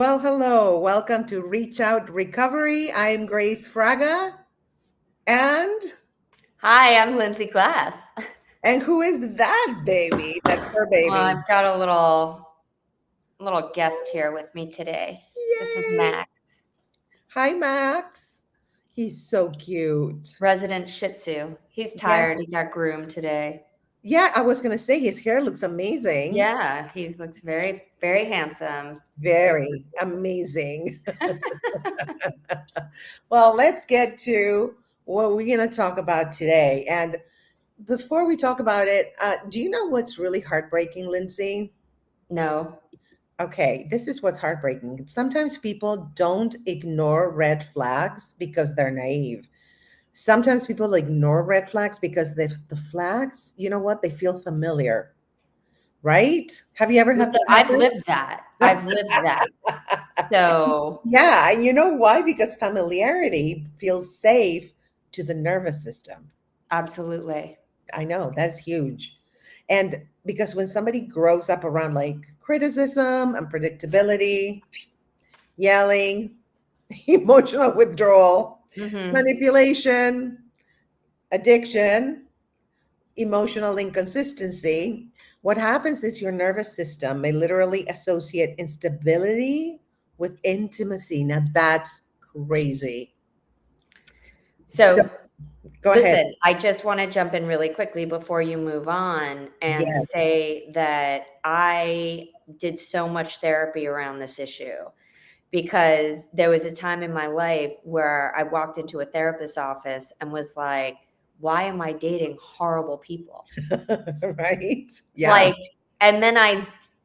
Well, hello. Welcome to Reach Out Recovery. I'm Gracefraga. And Hi, I'm Lindsay Glass. and who is that baby? That's her Well, baby. I've got a little guest here with me today. This is Yay. Max, Hi, Max. He's so cute. resident Shih Tzu. He's Yeah. tired. He got groomed today. Yeah, I was gonna say his hair looks amazing. Yeah, he looks very, very handsome. Very amazing. Well, let's get to what we're gonna talk about today. And before we talk about it, do you know what's really heartbreaking, Lindsay? No. Okay, this is what's heartbreaking. Sometimes people don't ignore red flags because they're naive. Sometimes people ignore red flags because the flags, you know what, they feel familiar, right? Have you ever had Listen, that I've happen? lived that. I've lived that. So, Yeah, and you know why? Because familiarity feels safe to the nervous system. absolutely. I know, that's huge. And because when somebody grows up around like criticism, unpredictability, yelling, emotional withdrawal, Hmm. manipulation, addiction, emotional inconsistency, what happens is your nervous system may literally associate instability with intimacy. Now that's crazy. So So, go ahead. listen, I just want to jump in really quickly before you move on and Yes. say that I did so much therapy around this issue because there was a time in my life where I walked into a therapist's office and was like, why am I dating horrible people? Right? Yeah. Like, and then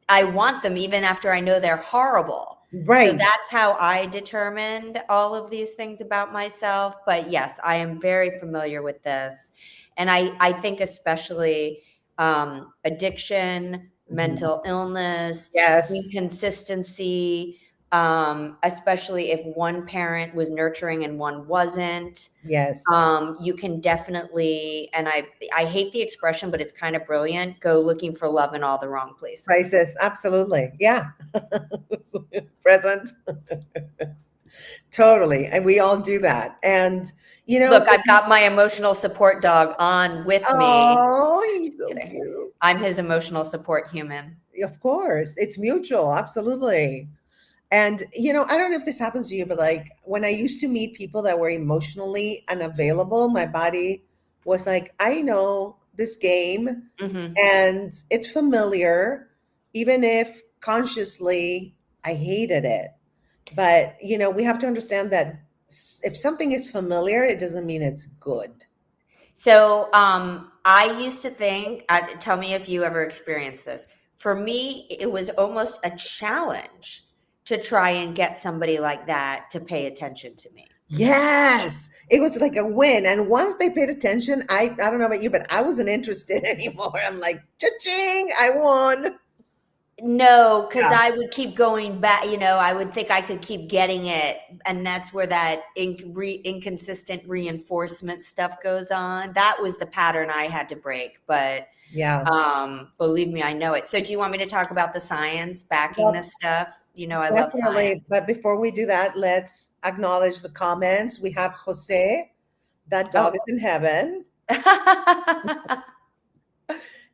I want them even after I know they're horrible. So Right. that's how I determined all of these things about myself. But yes, I am very familiar with this. And I think especially addiction, Mhm. mental illness, Yes. inconsistency, especially if one parent was nurturing and one wasn't. Yes. You can definitely, and I hate the expression, but it's kind of brilliant, go looking for love in all the wrong places. Crisis. Absolutely. Yeah. Present. Totally. And we all do that. And, you know, Look, I've got my emotional support dog on with me. oh, he's Just so kidding. cute. I'm his emotional support human. Of course. It's mutual. Absolutely. And, I don't know if this happens to you, but like when I used to meet people that were emotionally unavailable, my body was like, I know this game Hmm. and it's familiar, even if consciously I hated it. But, we have to understand that if something is familiar, it doesn't mean it's good. So I used to think, tell me if you ever experienced this. For me, it was almost a challenge to try and get somebody like that to pay attention to me. Yes, it was like a win. And once they paid attention, I don't know about you, but I wasn't interested anymore. I'm like, cha-ching, I won. No, because Yeah. I would keep going back. I would think I could keep getting it, and that's where that inconsistent reinforcement stuff goes on. That was the pattern I had to break, but Yeah. believe me, I know it. So, do you want me to talk about the science backing Well, this stuff? I love definitely. science. But before we do that, let's acknowledge the comments. We have Jose. That dog Oh, is in heaven.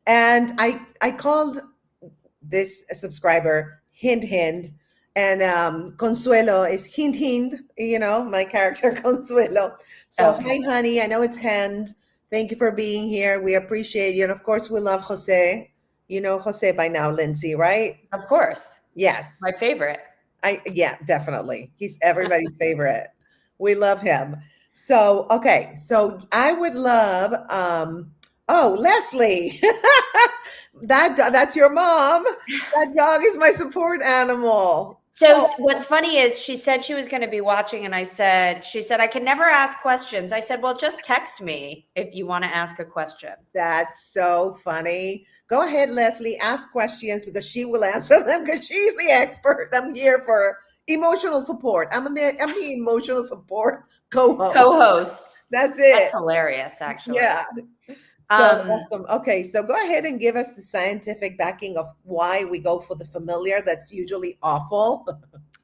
And I called this subscriber Hint Hint. And Consuelo is Hint Hint, my character Consuelo. So, oh, hi, honey. I know it's Hand. Thank you for being here. We appreciate you. And of course, we love Jose. You know Jose by now, Lindsay, right? of course, Yes. my favorite. Yeah, definitely. He's everybody's favorite. We love him. So, okay. So I would love oh, Leslie. That's your mom. That dog is my support animal. So Oh, what's funny is she said she was going to be watching, and she said, I can never ask questions. I said, well, just text me if you want to ask a question. that's so funny. Go ahead, Leslie. Ask questions because she will answer them because she's the expert. I'm here for emotional support. I'm the emotional support co-host. Co-host. That's That's it. hilarious, actually. Yeah. So Um, awesome. Okay, so go ahead and give us the scientific backing of why we go for the familiar that's usually awful.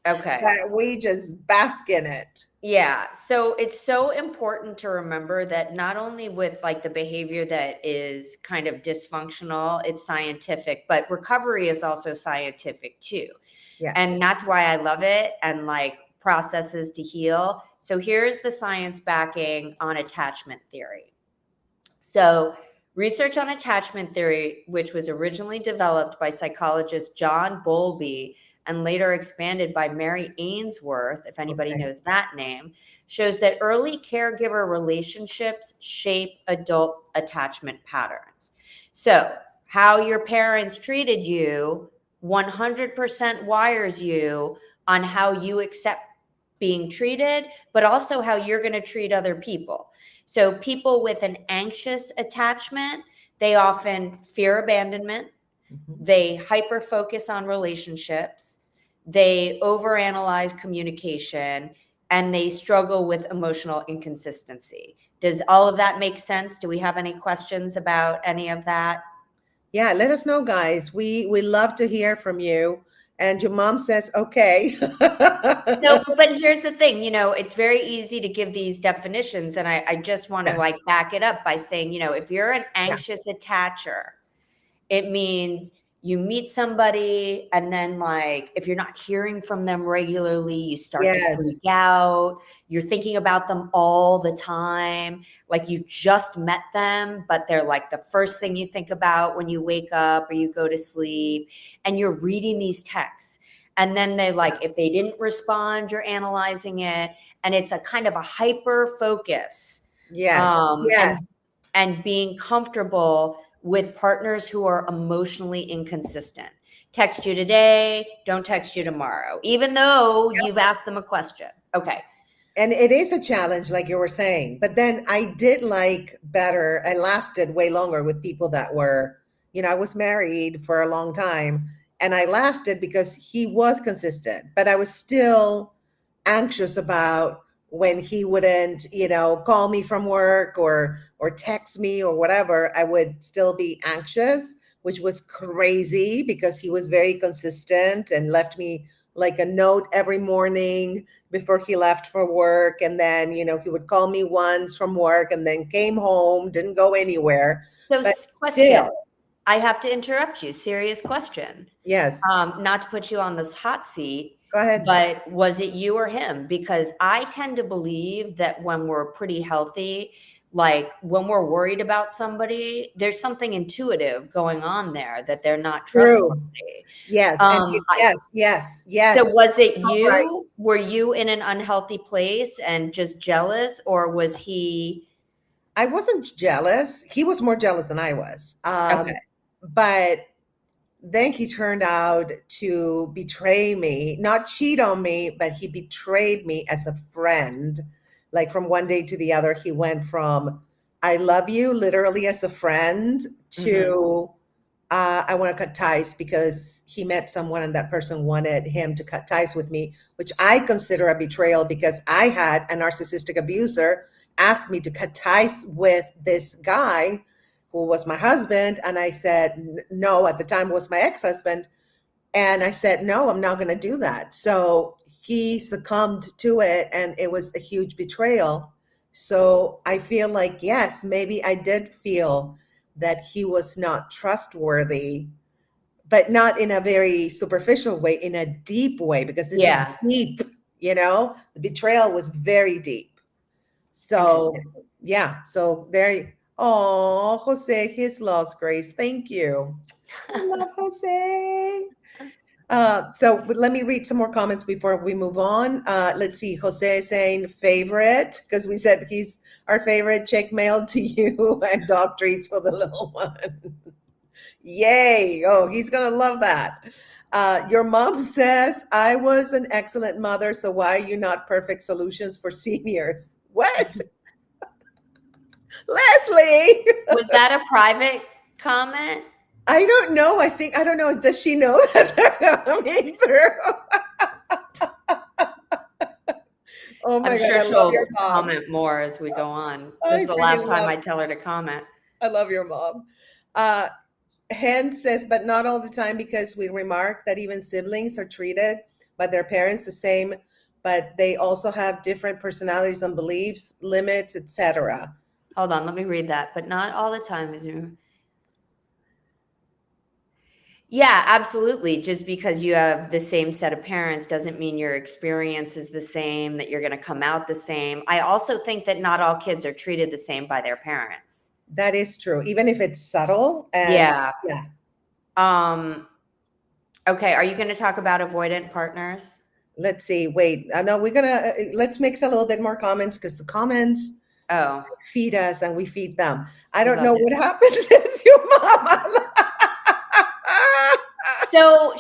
Okay. But we just bask in it. Yeah. So it's so important to remember that not only with like the behavior that is kind of dysfunctional, it's scientific, but recovery is also scientific too. Yes. And that's why I love it and like processes to heal. So here's the science backing on attachment theory. So, research on attachment theory, which was originally developed by psychologist John Bowlby and later expanded by Mary Ainsworth, if anybody Okay. knows that name, shows that early caregiver relationships shape adult attachment patterns. So, how your parents treated you 100% wires you on how you accept being treated, but also how you're going to treat other people. So people with an anxious attachment, they often fear abandonment, Mhm. they hyper focus on relationships, they overanalyze communication, and they struggle with emotional inconsistency. Does all of that make sense? Do we have any questions about any of that? Yeah, let us know, guys. We love to hear from you. And your mom says, okay. No, but here's the thing, it's very easy to give these definitions. And I just want to Yeah, like back it up by saying, if you're an yeah. anxious attacher, it means you meet somebody and then like if you're not hearing from them regularly, you start to freak Yes. out. You're thinking about them all the time. Like you just met them, but they're like the first thing you think about when you wake up or you go to sleep, and you're reading these texts. And then they like if they didn't respond, you're analyzing it, and it's a kind of a hyper focus. Yes. Um and Yes. and being comfortable with partners who are emotionally inconsistent. Text you today, don't text you tomorrow, even though you've asked them a question. Okay. And it is a challenge, like you were saying. But then I did like better. I lasted way longer with people that were, I was married for a long time and I lasted because he was consistent, but I was still anxious about when he wouldn't, call me from work or text me or whatever. I would still be anxious, which was crazy because he was very consistent and left me like a note every morning before he left for work. And then, he would call me once from work and then came home, didn't go anywhere. So, But question, still, I have to interrupt you. Serious question. yes, Not to put you on this hot seat, go ahead. but was it you or him? Because I tend to believe that when we're pretty healthy, like when we're worried about somebody, there's something intuitive going on there that they're not True. trustworthy. Yes. And yes, yes, So yes. was it All right. you? Were you in an unhealthy place and just jealous, or was he? I wasn't jealous. He was more jealous than I was. Okay. But then he turned out to betray me, not cheat on me, but he betrayed me as a friend. Like from one day to the other, he went from I love you literally as a friend Mhm. to I want to cut ties because he met someone and that person wanted him to cut ties with me, which I consider a betrayal because I had a narcissistic abuser ask me to cut ties with this guy who was my husband. And I said, no, at the time was my ex husband. And I said, no, I'm not going to do that. So he succumbed to it and it was a huge betrayal. So I feel like, yes, maybe I did feel that he was not trustworthy, but not in a very superficial way, in a deep way, because this is Yeah. deep, the betrayal was very deep. So, Interesting. yeah. So there, oh, Jose, his lost grace. Thank you. I love Jose. But let me read some more comments before we move on. Let's see. Jose is saying favorite because we said he's our favorite. Check mail to you and dog treats for the little one. Yay. Oh, he's going to love that. Your mom says, I was an excellent mother, so why are you not perfect solutions for seniors? What? Leslie. Was that a private comment? I don't know. I don't know. Does she know that they're coming through? Oh I'm my God. sure I love your she'll mom. comment more as we go on. This I is the last freaking time love, I tell her to comment. I love your mom. Hen says, but not all the time because we remark that even siblings are treated but their parents the same, but they also have different personalities and beliefs, limits, etc. Hold on, let me read that. But not all the time. Yeah, absolutely. Just because you have the same set of parents doesn't mean your experience is the same, that you're going to come out the same. I also think that not all kids are treated the same by their parents. That is true, even if it's subtle. And Yeah. yeah, Um, okay. Are you going to talk about avoidant partners? let's see. Wait, I know let's mix a little bit more comments because the comments Oh, feed us and we feed them. I I don't love know it. what happens to your mama. So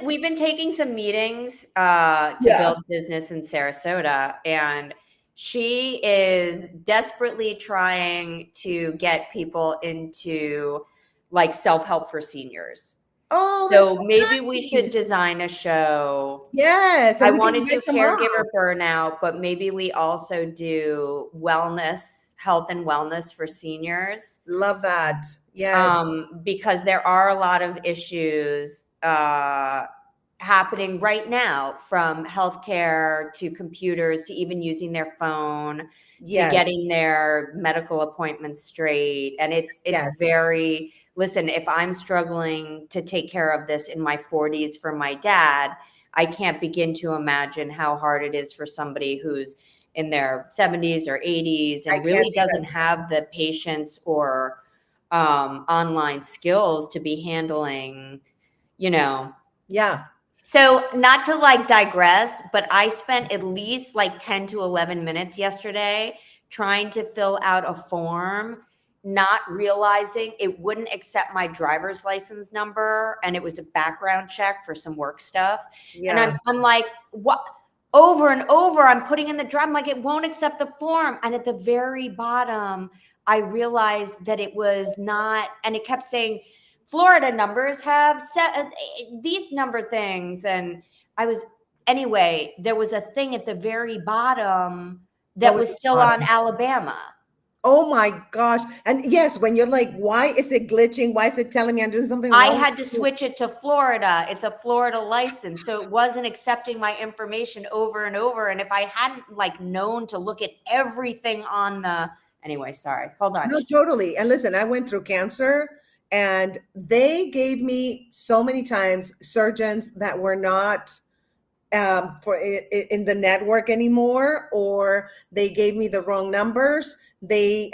we've been taking some meetings to Yeah. build business in Sarasota, and she is desperately trying to get people into like self-help for seniors. Oh, that's So so maybe we should nice. design a show. Yes, I and we can want to do invite your caregiver mom. burnout, but maybe we also do wellness, health and wellness for seniors, Love that. Yes, because there are a lot of issues happening right now, from healthcare to computers to even using their phone to yes, getting their medical appointments straight. And it's yes. very, listen, if I'm struggling to take care of this in my 40s for my dad, I can't begin to imagine how hard it is for somebody who's in their 70s or 80s I and can't really doesn't even. have the patience or online skills to be handling, you know. Yeah, So, not to like digress, but I spent at least like 10 to 11 minutes yesterday trying to fill out a form, not realizing it wouldn't accept my driver's license number, and it was a background check for some work stuff. And yeah. I'm like, what? Over and over, I'm putting in the drive. I'm like, it won't accept the form. And at the very bottom, I realized that it was not, and it kept saying, Florida numbers have set these number things. And I was, anyway, there was a thing at the very bottom So that was was the still on bottom. Alabama. Oh my gosh. And yes, when you're like, why is it glitching? Why is it telling me I'm doing something I wrong? had to switch it to Florida. It's a Florida license. So it wasn't accepting my information over and over. And if I hadn't like known to look at everything on the, anyway, sorry, hold on. No, totally. And listen, I went through cancer and they gave me so many times surgeons that were not in the network anymore, or they gave me the wrong numbers. They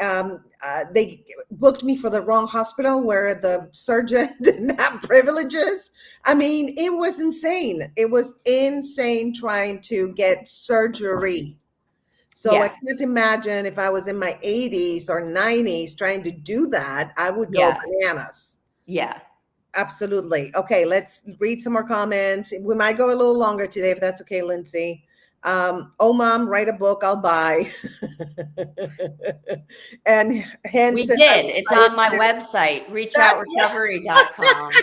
booked me for the wrong hospital where the surgeon didn't have privileges. I mean, it was insane. It was insane trying to get surgery. So I Yeah. can't imagine if I was in my 80s or 90s trying to do that, I would go Yeah. bananas. Yeah. Absolutely. Okay, let's read some more comments. We might go a little longer today, if that's okay, Lindsay. Oh, mom, write a book, I'll buy. And Hen We says, did. It's I on my agree. website, That's reachoutrecovery.com. right.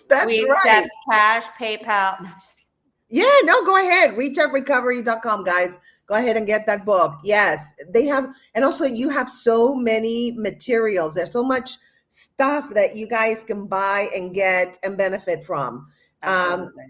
That's We right. accept cash, PayPal. No, just kidding. Yeah, no, go ahead. Reachoutrecovery.com, guys. Go ahead and get that book. Yes, they have. And also, you have so many materials. There's so much stuff that you guys can buy and get and benefit from. Um, Absolutely.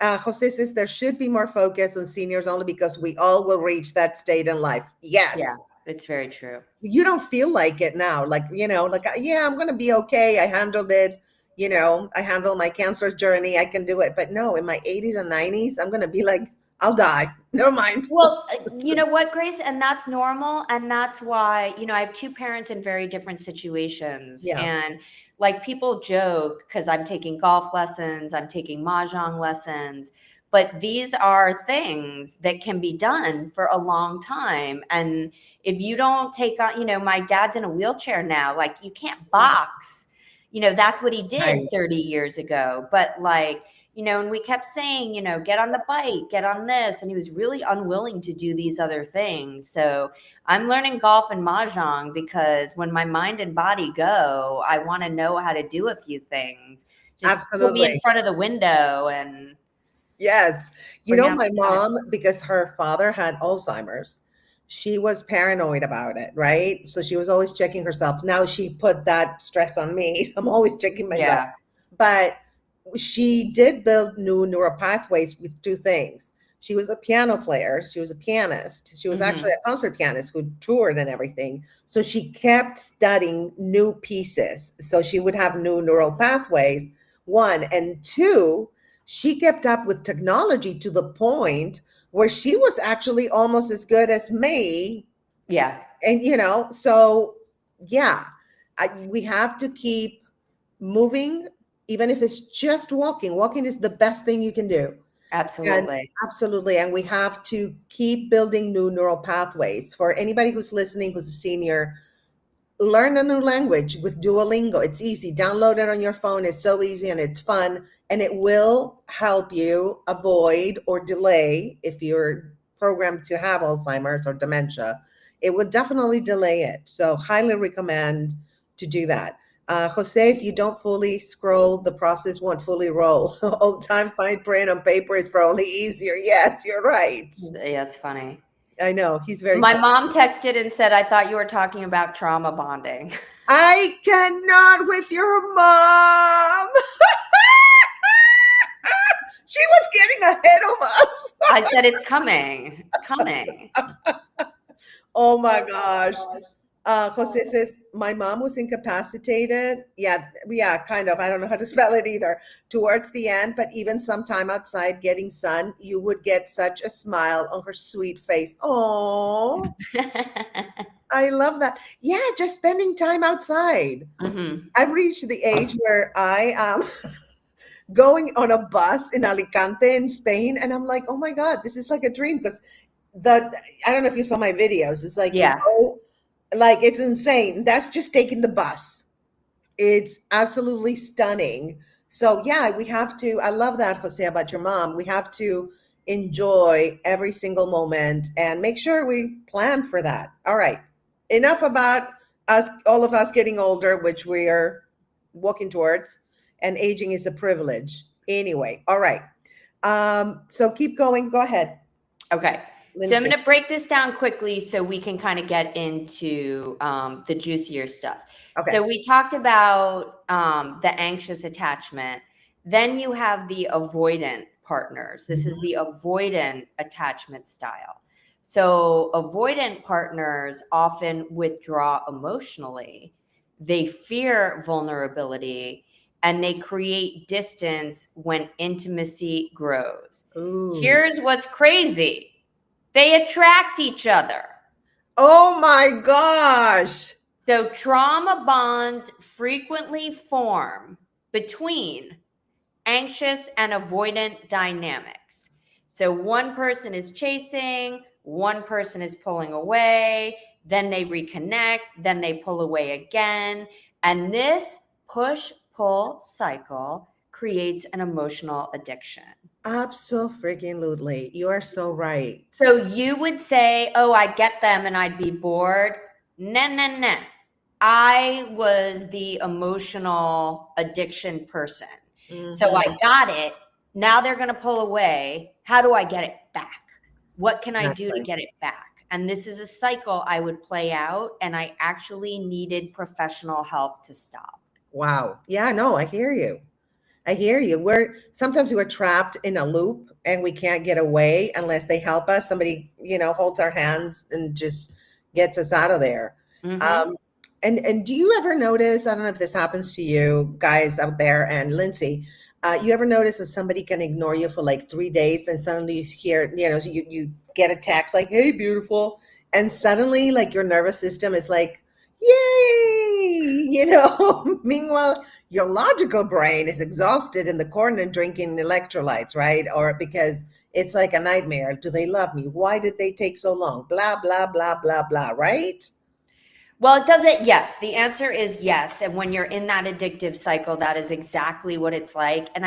Jose says there should be more focus on seniors only because we all will reach that state in life. Yeah, Yes. it's very true. You don't feel like it now. Like, like, yeah, I'm going to be okay. I handled it. I handled my cancer journey. I can do it. But no, in my 80s and 90s, I'm going to be like, I'll die. Never mind. Well, you know what, Grace? And that's normal. And that's why, I have two parents in very different situations. Yeah. And like people joke because I'm taking golf lessons, I'm taking mahjong lessons, but these are things that can be done for a long time. And if you don't take on, my dad's in a wheelchair now, like you can't box. That's what he did Right. 30 years ago. But like, and we kept saying, get on the bike, get on this. And he was really unwilling to do these other things. So I'm learning golf and mahjong because when my mind and body go, I want to know how to do a few things. Just put me in Absolutely. front of the window and Yes. bring out My the mom, sex. because her father had Alzheimer's, she was paranoid about it, right? So she was always checking herself. Now she put that stress on me. So I'm always checking myself. Yeah. But she did build new neural pathways with two things. She was a piano player. She was a pianist. She was actually a concert pianist who toured and everything. So she kept studying new pieces. So she would have new neural pathways, one. And two, she kept up with technology to the point where she was actually almost as good as me. Yeah, And, so yeah, we have to keep moving, even if it's just walking. Walking is the best thing you can do. And absolutely. absolutely. And we have to keep building new neural pathways. For anybody who's listening, who's a senior, learn a new language with Duolingo. It's easy. Download it on your phone. It's so easy and it's fun. And it will help you avoid or delay, if you're programmed to have Alzheimer's or dementia, it would definitely delay it. So, highly recommend to do that. Jose, if you don't fully scroll, the process won't fully roll. Old time fine print on paper is probably easier. Yes, you're right. Yeah, it's funny. I know. He's very My funny. mom texted and said, I thought you were talking about trauma bonding. I cannot with your mom. She was getting ahead of us. I said, it's coming. It's coming. Oh my gosh. Jose says, my mom was incapacitated. Yeah, kind of. I don't know how to spell it either. Towards the end, but even sometime outside getting sun, you would get such a smile on her sweet face. Oh, I love that. Yeah, just spending time outside. I've reached the age where I am going on a bus in Alicante in Spain, and I'm like, oh my God, this is like a dream. Because I don't know if you saw my videos. It's like Yeah. like it's insane. That's just taking the bus. It's absolutely stunning. So yeah, we have to. I love that, Jose, about your mom. We have to enjoy every single moment and make sure we plan for that. All right, enough about us, all of us getting older, which we are walking towards, and aging is a privilege. Anyway, all right. So keep going. Go ahead, Okay. So I'm Lindsay. going to break this down quickly so we can kind of get into the juicier stuff. Okay. So we talked about the anxious attachment. Then you have the avoidant partners. This is the avoidant attachment style. So avoidant partners often withdraw emotionally. They fear vulnerability and they create distance when intimacy grows. Ooh. Here's what's crazy. They attract each other. Oh my gosh. So trauma bonds frequently form between anxious and avoidant dynamics. So one person is chasing, one person is pulling away, then they reconnect, then they pull away again. And this push-pull cycle creates an emotional addiction. Absolutely. You are so right. So you would say, oh, I get them and I'd be bored. Nah. I was the emotional addiction person. So I got it. Now they're going to pull away. How do I get it back? What can I do to get it back? And this is a cycle I would play out, and I actually needed professional help to stop. Wow. Yeah, no, I hear you. Sometimes we're trapped in a loop and we can't get away unless they help us. Somebody, holds our hands and just gets us out of there. And do you ever notice, I don't know if this happens to you guys out there, and Lindsay, you ever notice that somebody can ignore you for like 3 days, then suddenly you hear, so you get a text like, hey, beautiful. And suddenly like your nervous system is like, yay, meanwhile, your logical brain is exhausted in the corner drinking electrolytes, right? Or because it's like a nightmare. Do they love me? Why did they take so long? Blah, blah, blah, blah, blah, right? Well, it doesn't. Yes. The answer is yes. And when you're in that addictive cycle, that is exactly what it's like. And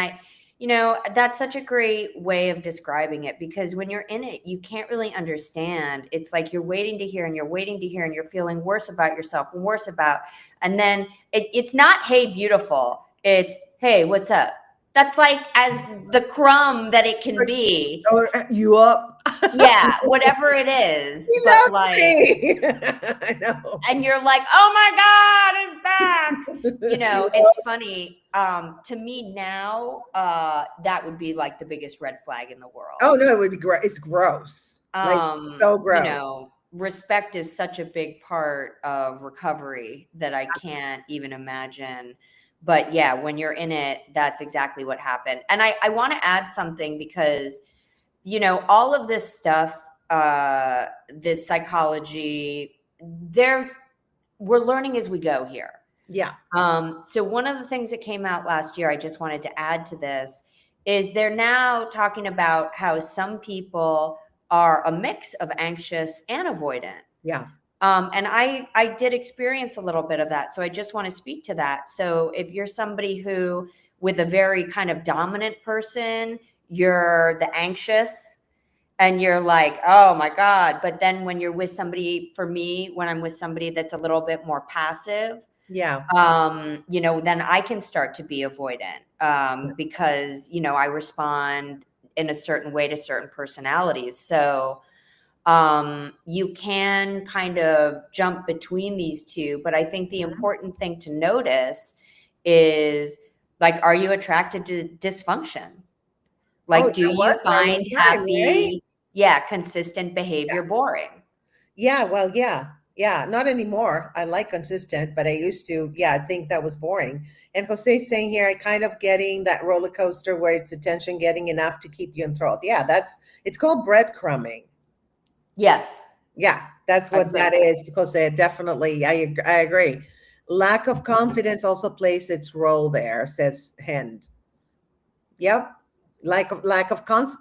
that's such a great way of describing it, because when you're in it, you can't really understand. It's like you're waiting to hear and you're waiting to hear and you're feeling worse about yourself, and then it's not, hey, beautiful. It's, hey, what's up? That's like as the crumb that it can be. Or you up. Yeah, whatever it is, He but loves like, me. I know. and you're like, oh my God, it's back. It's funny. To me now, that would be like the biggest red flag in the Oh world. no, it would be great. It's gross. Like so gross. Respect is such a big part of recovery that I can't even imagine. But yeah, when you're in it, that's exactly what happened. And I want to add something because, all of this stuff, this psychology, we're learning as we go here. Yeah. So one of the things that came out last year, I just wanted to add to this, is they're now talking about how some people are a mix of anxious and avoidant. Yeah. And I did experience a little bit of that. So I just want to speak to that. So if you're somebody who, with a very kind of dominant person, you're the anxious and you're like, oh my God. But then when you're with somebody, for me, when I'm with somebody that's a little bit more passive, Yeah. then I can start to be avoidant because, I respond in a certain way to certain personalities. So you can kind of jump between these two. But I think the Mhm. important thing to notice is, like, are you attracted to dysfunction? Oh, Like, do that you was for a long find time, right? happy, yeah, consistent behavior boring? Yeah, well, yeah. Yeah, not anymore. I like consistent, but I used to, yeah, I think that was boring. And Jose's saying here, I kind of getting that roller coaster where it's attention getting enough to keep you enthralled. Yeah, it's called breadcrumbing. Yes, Yeah, that's what agreed. that is, Jose. Definitely. I agree. Lack of confidence also plays its role there, says Hend. Yep. Lack of confidence,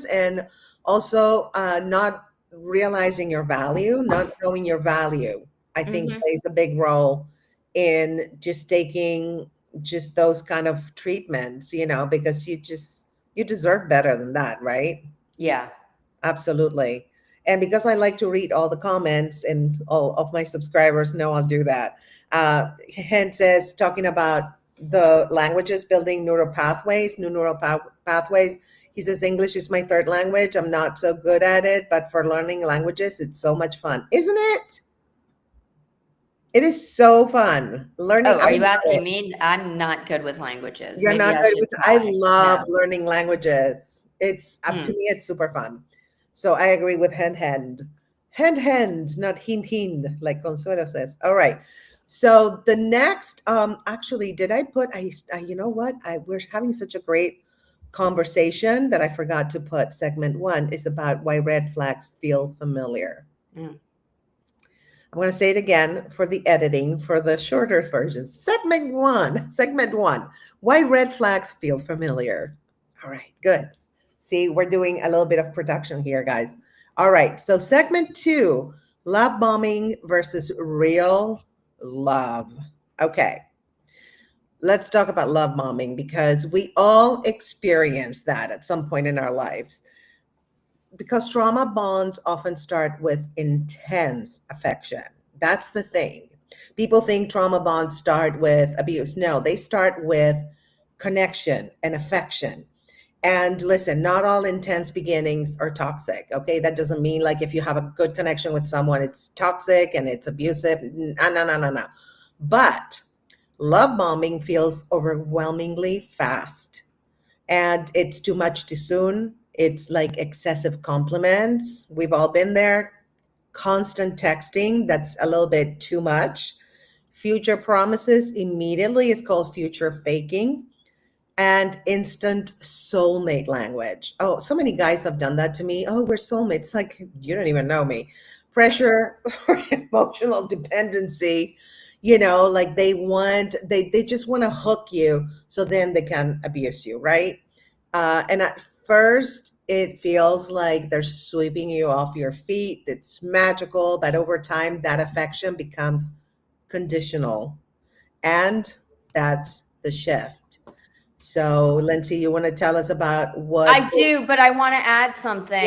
and also not realizing your value, not knowing your value, I think Hmm. plays a big role in just taking just those kind of treatments, because you deserve better than that, right? Yeah. Absolutely. And because I like to read all the comments, and all of my subscribers know I'll do that. Hen says, talking about the languages, building neural pathways, new neural pathways. He says, English is my third language. I'm not so good at it, but for learning languages, it's so much fun. Isn't it? It is so fun. Learning, Oh, I are you love asking it. me? I'm not good with languages. You're Maybe not I good should with, I try. love No. learning languages. It's up to Hmm. me, it's super fun. So I agree with hand. Hand, not hind, like Consuelo says. All right. So the next, actually, did I put, you know what? We're having such a great conversation that I forgot to put. Segment 1 is about why red flags feel familiar. Mm. I'm going to say it again for the editing for the shorter versions. Segment 1, why red flags feel familiar. All right, good. See, we're doing a little bit of production here, guys. All right, so segment 2, love bombing versus real love. Okay, let's talk about love bombing because we all experience that at some point in our lives. Because trauma bonds often start with intense affection. That's the thing. People think trauma bonds start with abuse. No, they start with connection and affection. And listen, not all intense beginnings are toxic. Okay. That doesn't mean like if you have a good connection with someone, it's toxic and it's abusive. No, no, no, no, no. But love bombing feels overwhelmingly fast, and it's too much too soon. It's like excessive compliments. We've all been there. Constant texting, that's a little bit too much. Future promises immediately is called future faking. And instant soulmate language. Oh, so many guys have done that to me. Oh, we're soulmates. Like, you don't even know me. Pressure for emotional dependency. Like they just want to hook you so then they can abuse you, right? And at first, it feels like they're sweeping you off your feet. It's magical, but over time, that affection becomes conditional. And that's the shift. So, Lindsay, you want to tell us about what? I do, but I want to add Yes, something.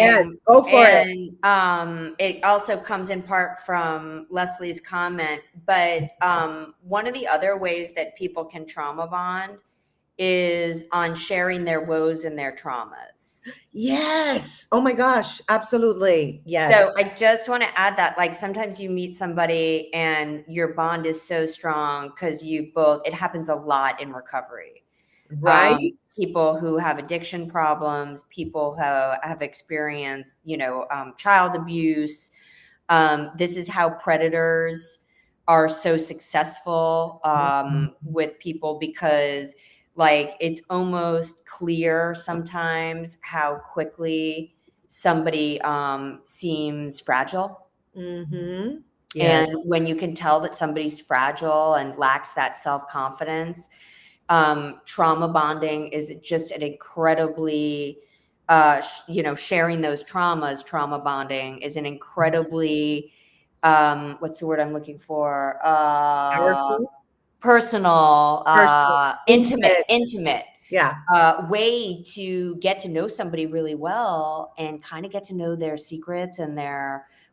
go for it. And it also comes in part from Leslie's comment. But one of the other ways that people can trauma bond is on sharing their woes and their traumas. Yes. Oh my gosh. Absolutely. Yes. So I just want to add that, like, sometimes you meet somebody and your bond is so strong because you both, it happens a lot in recovery. Right. People who have addiction problems, people who have experienced, child abuse. This is how predators are so successful Mhm. with people, because like it's almost clear sometimes how quickly somebody seems fragile. Mm-hmm. Yes. And when you can tell that somebody's fragile and lacks that self-confidence, trauma bonding is just an incredibly, sharing those traumas, trauma bonding is an incredibly, what's the word I'm looking for? Powerful. Personal, Personal. Intimate. intimate Yeah. way to get to know somebody really well and kind of get to know their secrets and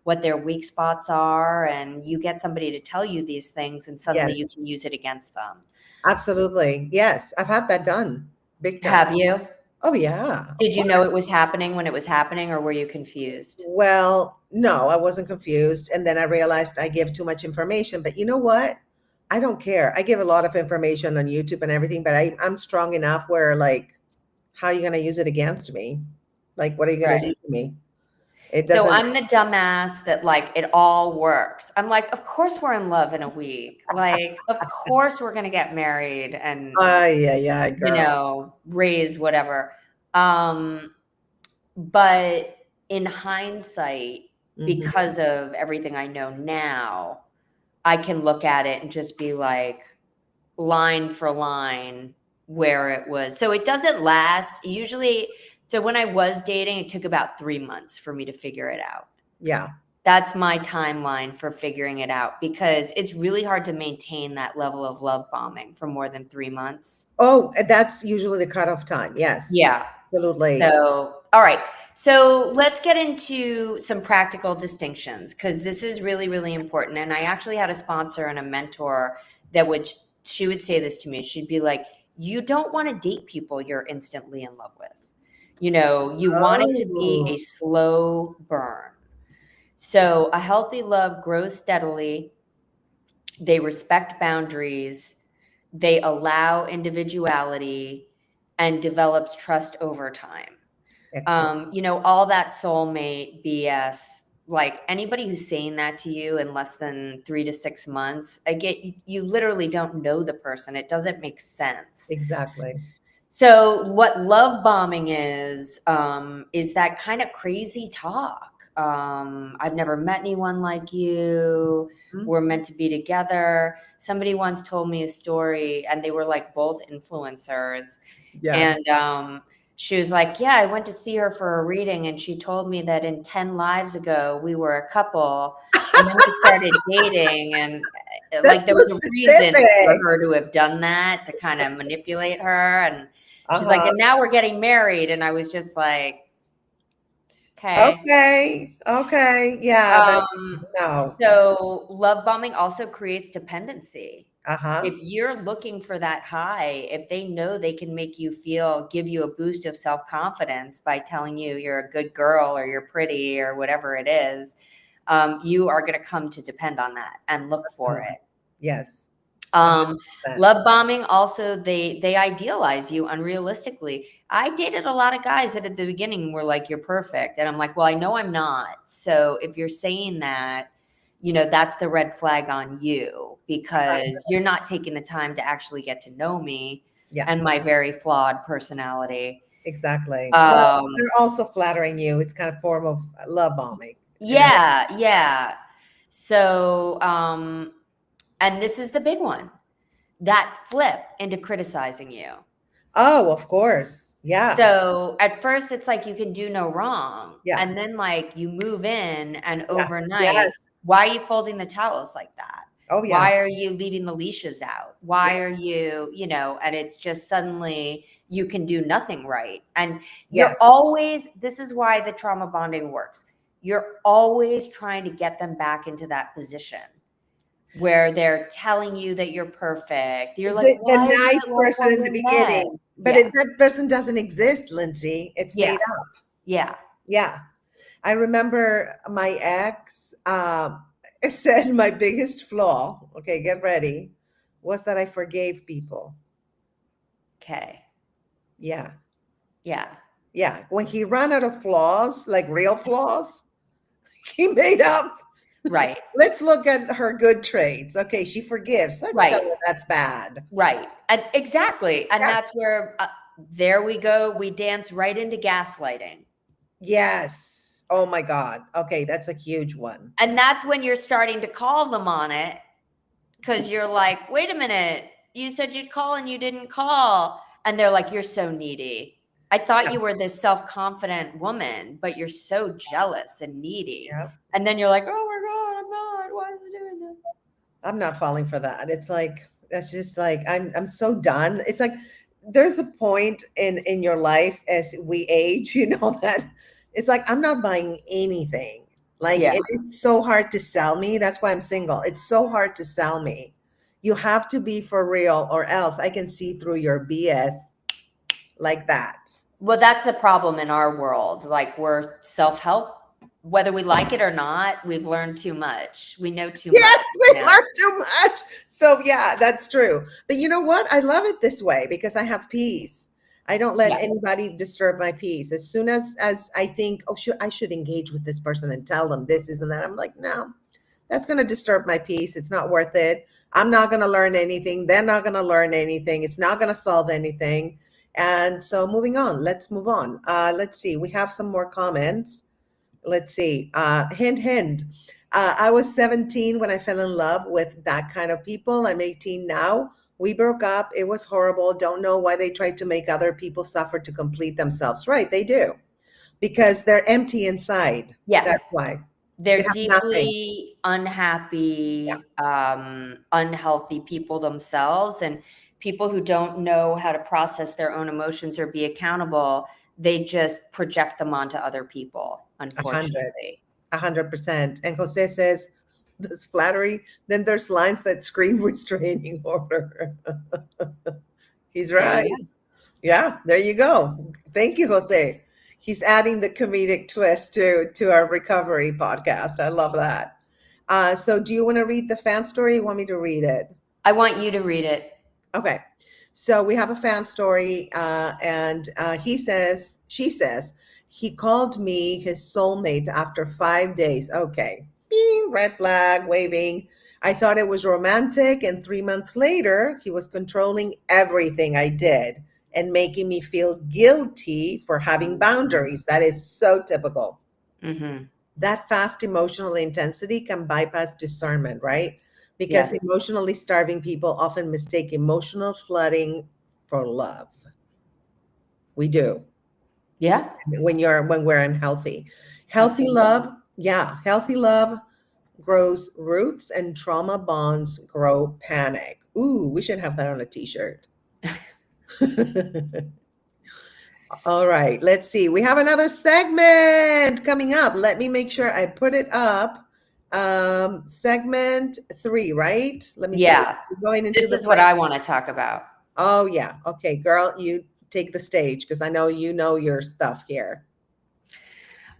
what their weak spots are. And you get somebody to tell you these things and suddenly you Yes. can use it against them. Absolutely. Yes. I've had that done big time. Have you? Oh yeah. Of Did you course. know it was happening when it was happening, or were you confused? Well, no, I wasn't confused. And then I realized I give too much information. But you know what? I don't care. I give a lot of information on YouTube and everything, but I'm strong enough where, like, how are you going to use it against me? Like, what are you going to Right. do to me? It So doesn't. I'm the dumbass that, like, it all works. I'm like, of course we're in love in a week. Like, of course we're gonna get married and, Yeah, yeah, girl. raise whatever. Um, but in hindsight, Hmm. because of everything I know now, I can look at it and just be like, line for line, where it was. So it doesn't last. Usually, so when I was dating, it took about 3 months for me to figure it out. Yeah. That's my timeline for figuring it out, because it's really hard to maintain that level of love bombing for more than 3 months. Oh, that's usually the cutoff time. Yes, Yeah. absolutely. So, all right. So let's get into some practical distinctions, because this is really, really important. And I actually had a sponsor and a mentor that she would say this to me. She'd be like, you don't want to date people you're instantly in love with. You want it to be Oh, a slow burn. So a healthy love grows steadily. They respect boundaries. They allow individuality and develops trust over time. excellent. All that soulmate BS, like anybody who's saying that to you in less than 3 to 6 months, I get you literally don't know the person. It doesn't make sense. Exactly. So what love bombing is that kind of crazy talk. I've never met anyone like you. Mhm. We're meant to be together. Somebody once told me a story, and they were like both influencers. Yes. And she was like, yeah, I went to see her for a reading, and she told me that in 10 lives ago, we were a couple. And then we started dating, and That's like there so was a reason for specific. her to have done that, to kind of manipulate her. And she's like, Uh-huh. and now we're getting married. And I was just like, okay. Okay. Okay. Yeah, that Um, no. so love bombing also creates dependency. Uh-huh. If you're looking for that high, if they know they can give you a boost of self-confidence by telling you you're a good girl or you're pretty or whatever it is, you are going to come to depend on that and look for Mhm. it. Yes. Um, 100%. love bombing also, they idealize you unrealistically. I dated a lot of guys that at the beginning were like, you're perfect. And I'm like, well, I know I'm not. So if you're saying that, that's the red flag on you, because you're not taking the time to actually get to know me Yeah, and my very flawed personality. exactly. Well, Um, they're also flattering you. It's kind of form of love bombing. And yeah, yeah. So, and this is the big one, that flip into criticizing you. oh, of course. Yeah. So at first it's like you can do no wrong. Yeah. And then like you move in and Yeah. overnight, Yes. why are you folding the towels like that? Oh, yeah. Why are you leaving the leashes out? Yeah. Why are you, and it's just suddenly you can do nothing right. And Yes. this is why the trauma bonding works. You're always trying to get them back into that position. where they're telling you that you're perfect. You're like, The why isn't nice it like person when in the we met? beginning, but Yeah. that person doesn't exist, Lindsay. It's Yeah. made up. Yeah. Yeah. I remember my ex said my biggest flaw, okay, get ready, was that I forgave people. Okay. Yeah. Yeah. Yeah. When he ran out of flaws, like real flaws, he made up. Right. Let's look at her good traits. Okay, she forgives. Let's tell Right. her that's bad. Right. And exactly. And Yeah. that's where, there we go. We dance right into gaslighting. Yes. Oh my God. Okay, that's a huge one. And that's when you're starting to call them on it, because you're like, wait a minute, you said you'd call and you didn't call. And they're like, you're so needy. I thought Yeah. you were this self-confident woman, but you're so jealous and needy. Yeah. And then you're like, oh my God, I'm not. Why is it doing this? I'm not falling for that. It's like that's just like I'm so done. It's like there's a point in your life as we age, that it's like I'm not buying anything. Like Yeah. it's so hard to sell me. That's why I'm single. It's so hard to sell me. You have to be for real, or else I can see through your BS like that. Well, that's the problem in our world. Like, we're self-help, whether we like it or not. We've learned too much. We know too much. Yes, we Yeah. learn too much. So yeah, that's true. But you know what? I love it this way because I have peace. I don't let Yeah. anybody disturb my peace. As soon as I think, oh, I should engage with this person and tell them this is and that, I'm like, no, that's going to disturb my peace. It's not worth it. I'm not going to learn anything. They're not going to learn anything. It's not going to solve anything. And so moving on, let's move on. Let's see. We have some more comments. Let's see. Hint, hint. I was 17 when I fell in love with that kind of people. I'm 18 now. We broke up. It was horrible. Don't know why they tried to make other people suffer to complete themselves. Right, they do. Because they're empty inside. Yeah. That's why. They They're have nothing. deeply unhappy, unhealthy people themselves, and people who don't know how to process their own emotions or be accountable, they just project them onto other people, 100. unfortunately. 100%. And Jose says, there's flattery, then there's lines that scream restraining order. He's There right. you go. Yeah, there you go. Thank you, Jose. He's adding the comedic twist to our recovery podcast. I love that. So do you want to read the fan story? You want me to read it? I want you to read it. Okay. So we have a fan story, and she says, he called me his soulmate after 5 days. Okay. Bing, red flag, waving. I thought it was romantic. And 3 months later, he was controlling everything I did and making me feel guilty for having boundaries. That is so typical. Mm-hmm. That fast emotional intensity can bypass discernment, right? Because Yes. emotionally starving people often mistake emotional flooding for love. We do Yeah. when we're unhealthy. Healthy Absolutely. love, yeah, healthy love grows roots and trauma bonds grow panic. Ooh, we should have that on a t-shirt. All right, let's see. We have another segment coming up. Let me make sure I put it up. Segment 3, right? Let me see. Yeah. We're going into This the is what break. I want to talk about. Oh, yeah. Okay, girl, you take the stage because I know you know your stuff here.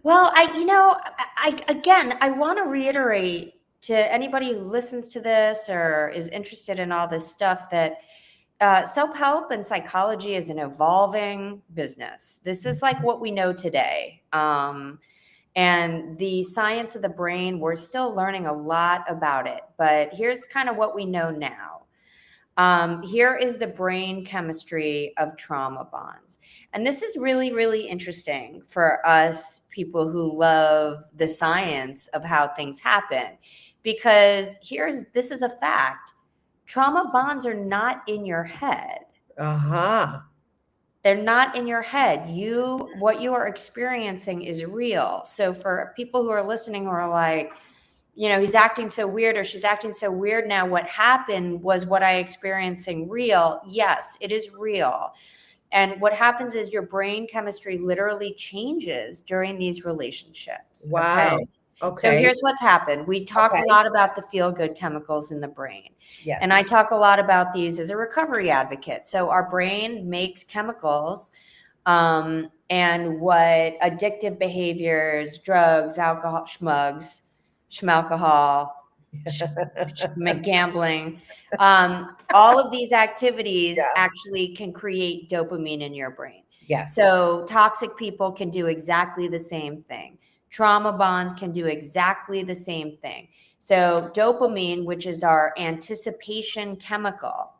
Well, I want to reiterate to anybody who listens to this or is interested in all this stuff that self-help and psychology is an evolving business. This is like what we know today. And the science of the brain, we're still learning a lot about it, but here's kind of what we know now. Here is the brain chemistry of trauma bonds. And this is really, really interesting for us people who love the science of how things happen, because this is a fact. Trauma bonds are not in your head. Uh-huh. They're not in your head. What you are experiencing is real. So for people who are listening who are like, he's acting so weird or she's acting so weird now, what happened was what I experiencing real? Yes, it is real. And what happens is your brain chemistry literally changes during these relationships. Wow. Okay. So Okay. here's what's happened. We talk a Okay. lot about the feel-good chemicals in the brain. Yes. And I talk a lot about these as a recovery advocate. So our brain makes chemicals, and what addictive behaviors, drugs, alcohol, schmalcohol, gambling, all of these activities Yeah. actually can create dopamine in your brain. Yes. So toxic people can do exactly the same thing. Trauma bonds can do exactly the same thing. So dopamine, which is our anticipation chemical,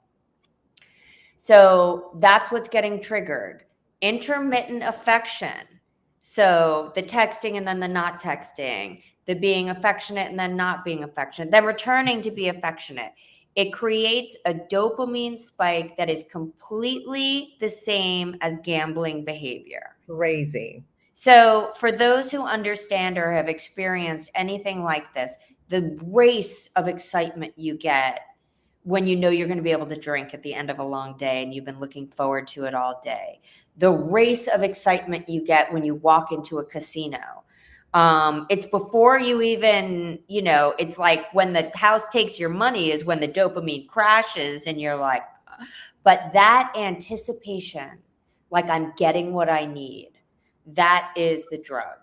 so that's what's getting triggered. Intermittent affection. So the texting and then the not texting, the being affectionate and then not being affectionate, then returning to be affectionate. It creates a dopamine spike that is completely the same as gambling behavior. Crazy. So, for those who understand or have experienced anything like this, the race of excitement you get when you know you're going to be able to drink at the end of a long day and you've been looking forward to it all day, the race of excitement you get when you walk into a casino. It's before you even, it's like when the house takes your money is when the dopamine crashes and you're like, but that anticipation, like I'm getting what I need, that is the drug.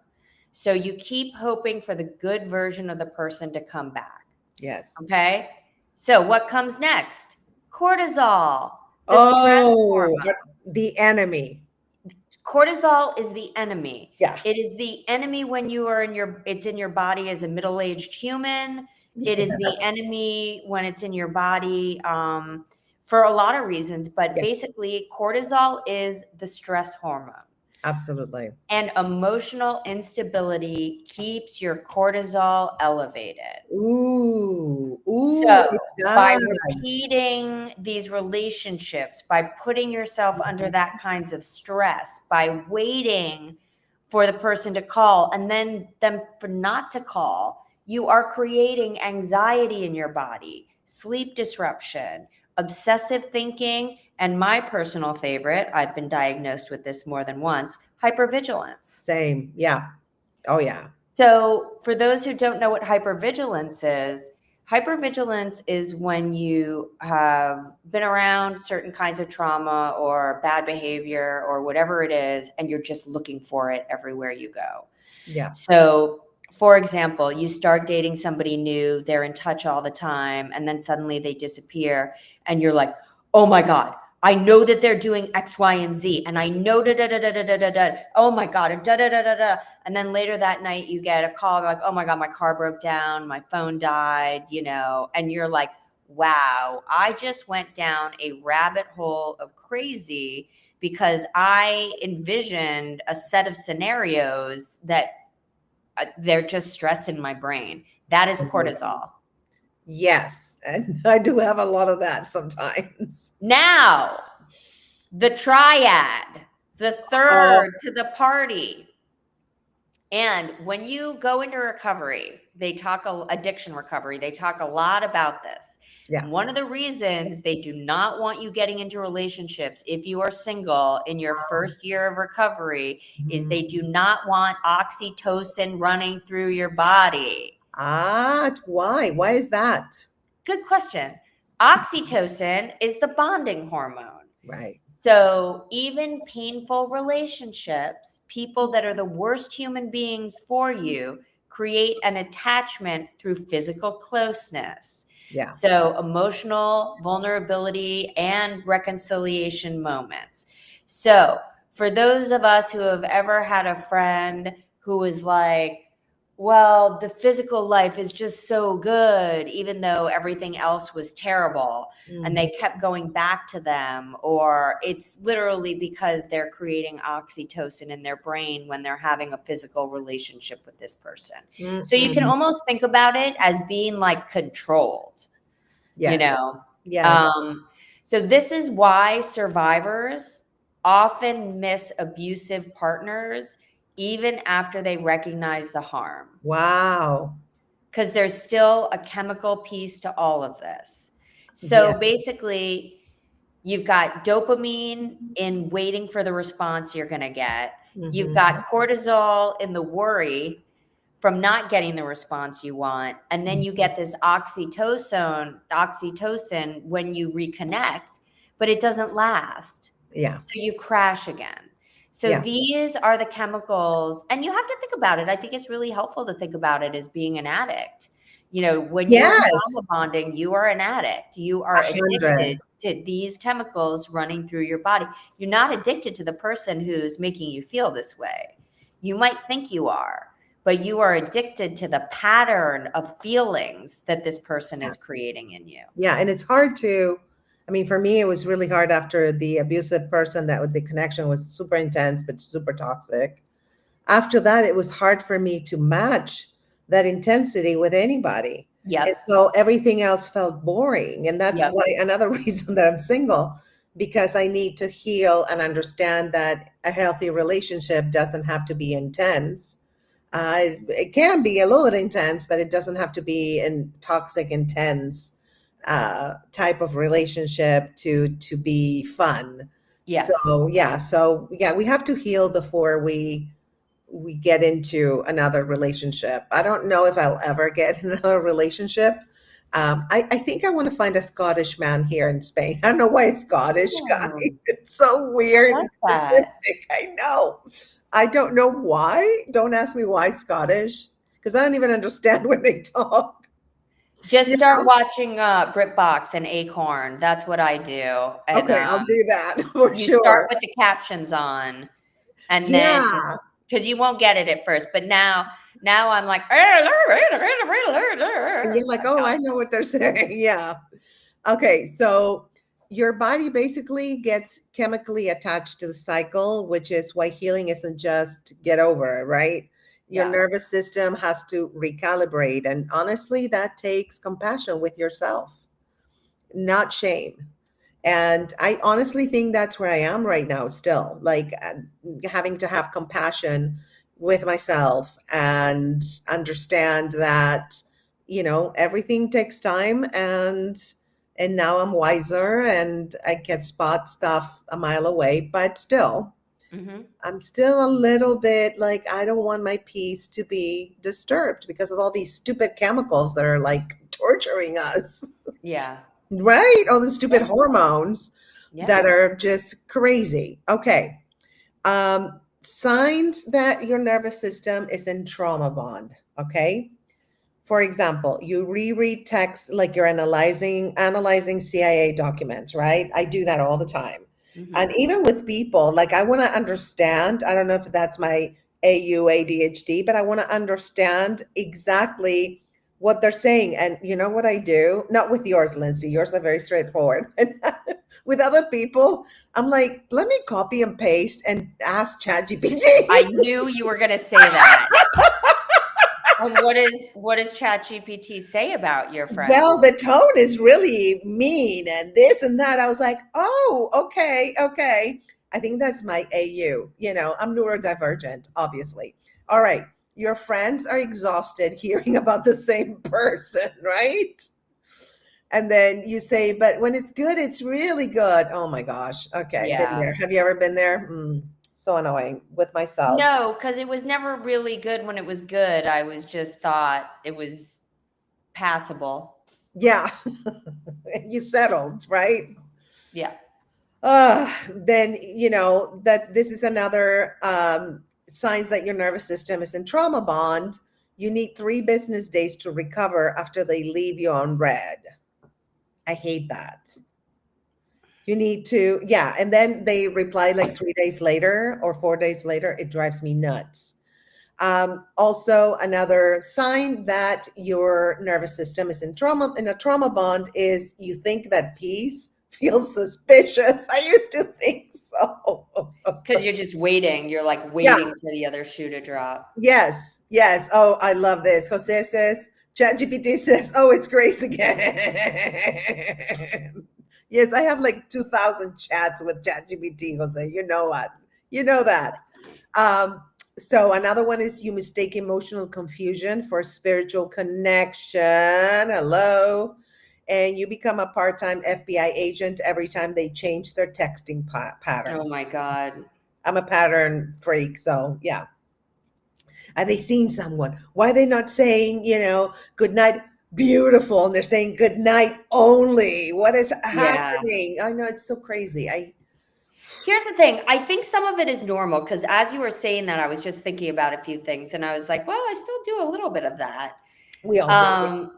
So you keep hoping for the good version of the person to come back. Yes. Okay. So what comes next? Cortisol, the stress Oh, hormone. the enemy. Cortisol is the enemy. Yeah. It is the enemy when you are it's in your body as a middle-aged human. It is the enemy when it's in your body, for a lot of reasons, but Yeah, basically cortisol is the stress hormone. absolutely. And emotional instability keeps your cortisol elevated. Ooh, ooh, So, it by does. repeating these relationships, by putting yourself under that kinds of stress, by waiting for the person to call and then them for not to call, you are creating anxiety in your body, sleep disruption, obsessive thinking, and my personal favorite, I've been diagnosed with this more than once, hypervigilance. Same. Yeah. Oh, yeah. So, for those who don't know what hypervigilance is when you have been around certain kinds of trauma or bad behavior or whatever it is, and you're just looking for it everywhere you go. Yeah. So, for example, you start dating somebody new, they're in touch all the time, and then suddenly they disappear, and you're like, oh my God, I know that they're doing X, Y, and Z, and I know da da da da da da da da. Oh my God, and da da da da da. And then later that night, you get a call like, "Oh my God, my car broke down, my phone died," and you're like, "Wow, I just went down a rabbit hole of crazy because I envisioned a set of scenarios that they're just stress in my brain." That is cortisol. Yes. And I do have a lot of that sometimes. Now, the triad, the Oh, third to the party. And when you go into recovery, addiction recovery, they talk a lot about this. yeah. And one of the reasons they do not want you getting into relationships if you are single in your first year of recovery is they do not want oxytocin running through your body. Ah, why? Why is that? Good question. Oxytocin is the bonding hormone. Right. So, even painful relationships, people that are the worst human beings for you, create an attachment through physical closeness. Yeah. So, emotional vulnerability and reconciliation moments. So, for those of us who have ever had a friend who was like, well, the physical life is just so good, even though everything else was terrible, and they kept going back to them, or it's literally because they're creating oxytocin in their brain when they're having a physical relationship with this person. So you can Mm-mm. almost think about it as being like controlled, you Yes. know? Yes. So this is why survivors often miss abusive partners even after they recognize the harm, Wow. because there's still a chemical piece to all of this. Yeah. So basically, you've got dopamine in waiting for the response you're going to get. You've Mhm. got cortisol in the worry from not getting the response you want. And then you get this oxytocin when you reconnect, but it doesn't last. Yeah. So you crash again. So Yeah. these are the chemicals, and you have to think about it. I think it's really helpful to think about it as being an addict. When you're in Yes. trauma bonding, you are an addict. You are 100. addicted to these chemicals running through your body. You're not addicted to the person who's making you feel this way. You might think you are, but you are addicted to the pattern of feelings that this person Yeah. is creating in you. Yeah. And it's hard to, I mean, for me, it was really hard after the abusive person that the connection was super intense, but super toxic. After that, it was hard for me to match that intensity with anybody. And Yep. so everything else felt boring. And that's Yep. why another reason that I'm single, because I need to heal and understand that a healthy relationship doesn't have to be intense. It can be a little intense, but it doesn't have to be in toxic, intense type of relationship to be fun. Yes. So yeah, we have to heal before we get into another relationship. I don't know if I'll ever get in another relationship. I think I want to find a Scottish man here in Spain. I don't know why it's Scottish, guys. Oh, It's so I weird like and that. specific. I know. I don't know why. Don't ask me why Scottish, because I don't even understand when they talk. Just Yeah. start watching BritBox and Acorn. That's what I do. And Okay, I'll do that for you start sure. with the captions on, and then Yeah. because you won't get it at first, but now I'm like, And you're like, oh, I know what they're saying. Yeah. Okay, so your body basically gets chemically attached to the cycle, which is why healing isn't just get over it, right? Your yeah. nervous system has to recalibrate. And honestly, that takes compassion with yourself, not shame. And I honestly think that's where I am right now, still, like having to have compassion with myself and understand that, everything takes time, and now I'm wiser and I can spot stuff a mile away, but still, Hmm. I'm still a little bit like I don't want my peace to be disturbed because of all these stupid chemicals that are like torturing us. Yeah. Right? All the stupid Yeah. hormones Yeah. that are just crazy. Okay. Signs that your nervous system is in trauma bond. Okay. For example, you reread text like you're analyzing CIA documents, right? I do that all the time. Hmm. And even with people, like I want to understand, I don't know if that's my ADHD, but I want to understand exactly what they're saying. And you know what I do? Not with yours, Lindsay. Yours are very straightforward. With other people, I'm like, let me copy and paste and ask ChatGPT. I knew you were going to say that. And what does ChatGPT say about your Well, friends? the tone is really mean and this and that. I was like, oh, okay, okay. I think that's my AU. I'm neurodivergent, obviously. All right. Your friends are exhausted hearing about the same person, right? And then you say, but when it's good, it's really good. Oh my gosh. Okay. Been Yeah. there. Have you ever been there? So annoying with myself. No, because it was never really good when it was good. I was just thought it was passable. Yeah. You settled, right? Yeah. Then that this is another signs that your nervous system is in trauma bond. You need 3 business days to recover after they leave you on red. I hate that. You need to, yeah. And then they reply like 3 days later or 4 days later. It drives me nuts. Also, another sign that your nervous system is in a trauma bond is you think that peace feels suspicious. I used to think so. Because you're just waiting. You're like Yeah. waiting for the other shoe to drop. Yes. Yes. Oh, I love this. Jose says, ChatGPT says, oh, it's Grace again. Yes, I have like 2,000 chats with ChatGPT, Jose. You know what? You know that. Um, so another one is you mistake emotional confusion for spiritual connection. Hello. And you become a part-time FBI agent every time they change their texting pattern. Oh my God. I'm a pattern freak, so yeah. Are they seeing someone? Why are they not saying, good night, beautiful, and they're saying good night only? What is Yeah. happening? I know it's so crazy. Here's the thing. I think some of it is normal because as you were saying that, I was just thinking about a few things and I was like, well, I still do a little bit of that. We all do. Um,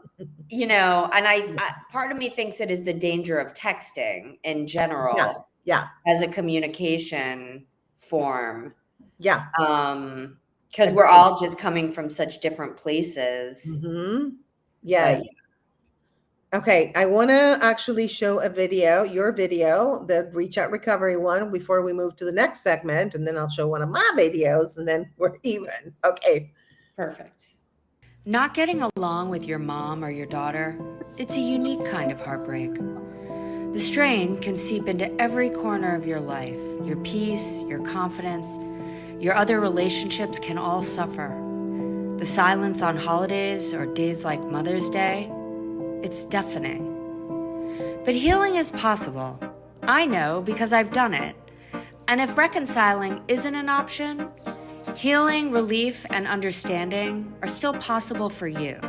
and I part of me thinks it is the danger of texting in Yeah, general yeah, as a communication form. yeah. Because we're Agreed. all just coming from such different places. But Yes. Okay, I want to actually show a video, your video, the Reach Out Recovery one, before we move to the next segment, and then I'll show one of my videos, and then we're even. Okay. perfect. Not getting along with your mom or your daughter, it's a unique kind of heartbreak. The strain can seep into every corner of your life. Your peace, your confidence, your other relationships can all suffer. The silence on holidays or days like Mother's Day, it's deafening. But healing is possible. I know because I've done it. And if reconciling isn't an option, healing, relief, and understanding are still possible for you.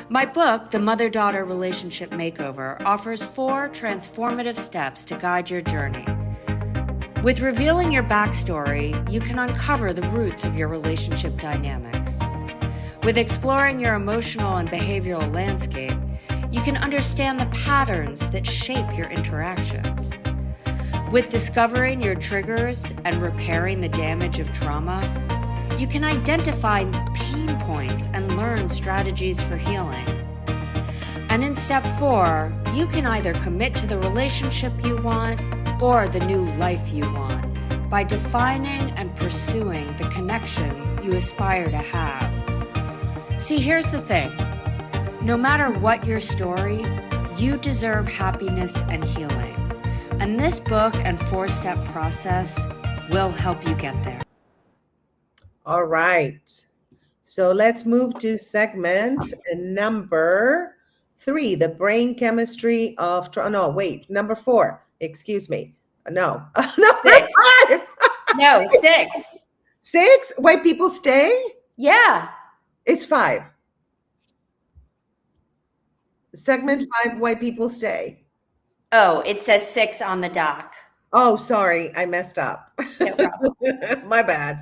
My book, The Mother-Daughter Relationship Makeover, offers 4 transformative steps to guide your journey. With revealing your backstory, you can uncover the roots of your relationship dynamics. With exploring your emotional and behavioral landscape, you can understand the patterns that shape your interactions. With discovering your triggers and repairing the damage of trauma, you can identify pain points and learn strategies for healing. And in step 4, you can either commit to the relationship you want or the new life you want by defining and pursuing the connection you aspire to have. See, here's the thing. No matter what your story, you deserve happiness and healing. And this book and 4-step process will help you get there. All right. So let's move to segment number 3, the brain chemistry of no, wait, number 4. Excuse me. No, number 6. 5. No, 6. 6. White people stay. Yeah. It's 5. Segment 5. White people stay. Oh, it says 6 on the doc. Oh, sorry, I messed up. No problem. My bad.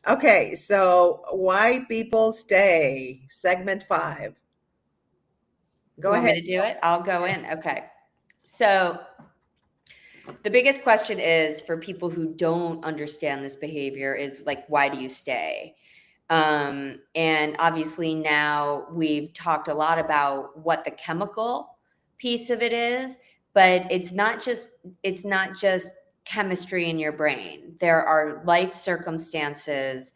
Okay, so white people stay. Segment 5. Go You want ahead. me to do it? I'll go in. Okay. So the biggest question is for people who don't understand this behavior is like, why do you stay? And obviously now we've talked a lot about what the chemical piece of it is, but it's not just chemistry in your brain. There are life circumstances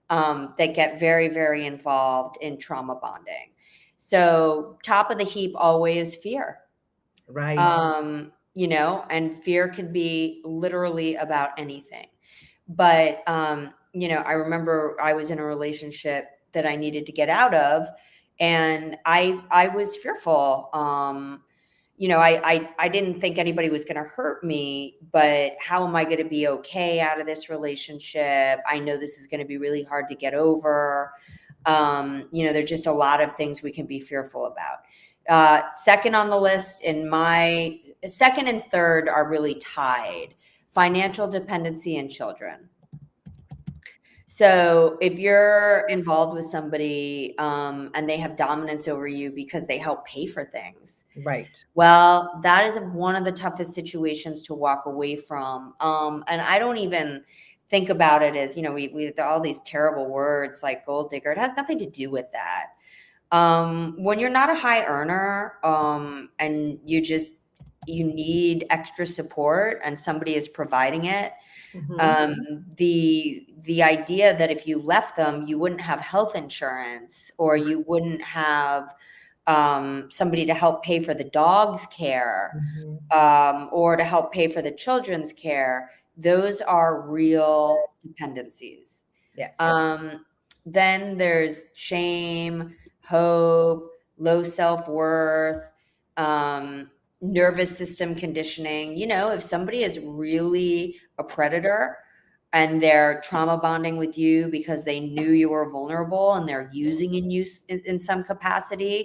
that get very, very involved in trauma bonding. So top of the heap always fear. Right. And fear can be literally about anything. But, I remember I was in a relationship that I needed to get out of, and I was fearful. I didn't think anybody was going to hurt me, but how am I going to be okay out of this relationship? I know this is going to be really hard to get over. There's just a lot of things we can be fearful about. Second on the list, in my second and third are really tied: financial dependency and children. So if you're involved with somebody and they have dominance over you because they help pay for things, Right. well, that is one of the toughest situations to walk away from. And I don't even think about it as, we all these terrible words like gold digger. It has nothing to do with that. When you're not a high earner and you need extra support and somebody is providing it, the idea that if you left them, you wouldn't have health insurance or you wouldn't have somebody to help pay for the dog's care or to help pay for the children's care, those are real dependencies. Yes. Then there's shame, hope, low self-worth, nervous system conditioning. If somebody is really a predator and they're trauma bonding with you because they knew you were vulnerable and they're using in some capacity.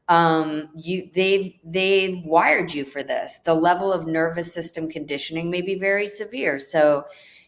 They've wired you for this. The level of nervous system conditioning may be very severe. So,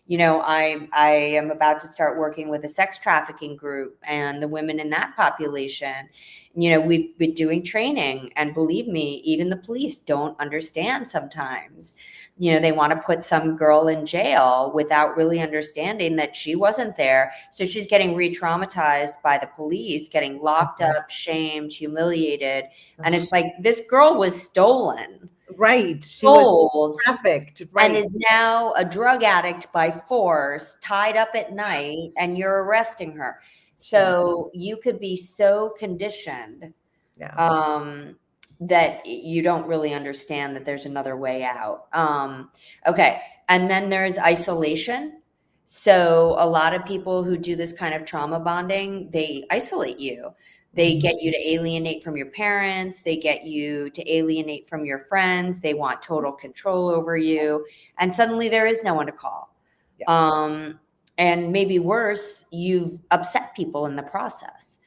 I am about to start working with a sex trafficking group and the women in that population. We've been doing training, and believe me, even the police don't understand sometimes. They want to put some girl in jail without really understanding that she wasn't there. So she's getting re-traumatized by the police, getting locked up, shamed, humiliated. And it's like, this girl was stolen. Right. She Sold, was trafficked. and Right. is now a drug addict by force, tied up at night, and you're arresting her. So you could be so conditioned Yeah. that you don't really understand that there's another way out. Okay. And then there's isolation. So a lot of people who do this kind of trauma bonding, they isolate you. They get you to alienate from your parents. They get you to alienate from your friends. They want total control over you. And suddenly there is no one to call. Yeah. And maybe worse, you've upset people in the process.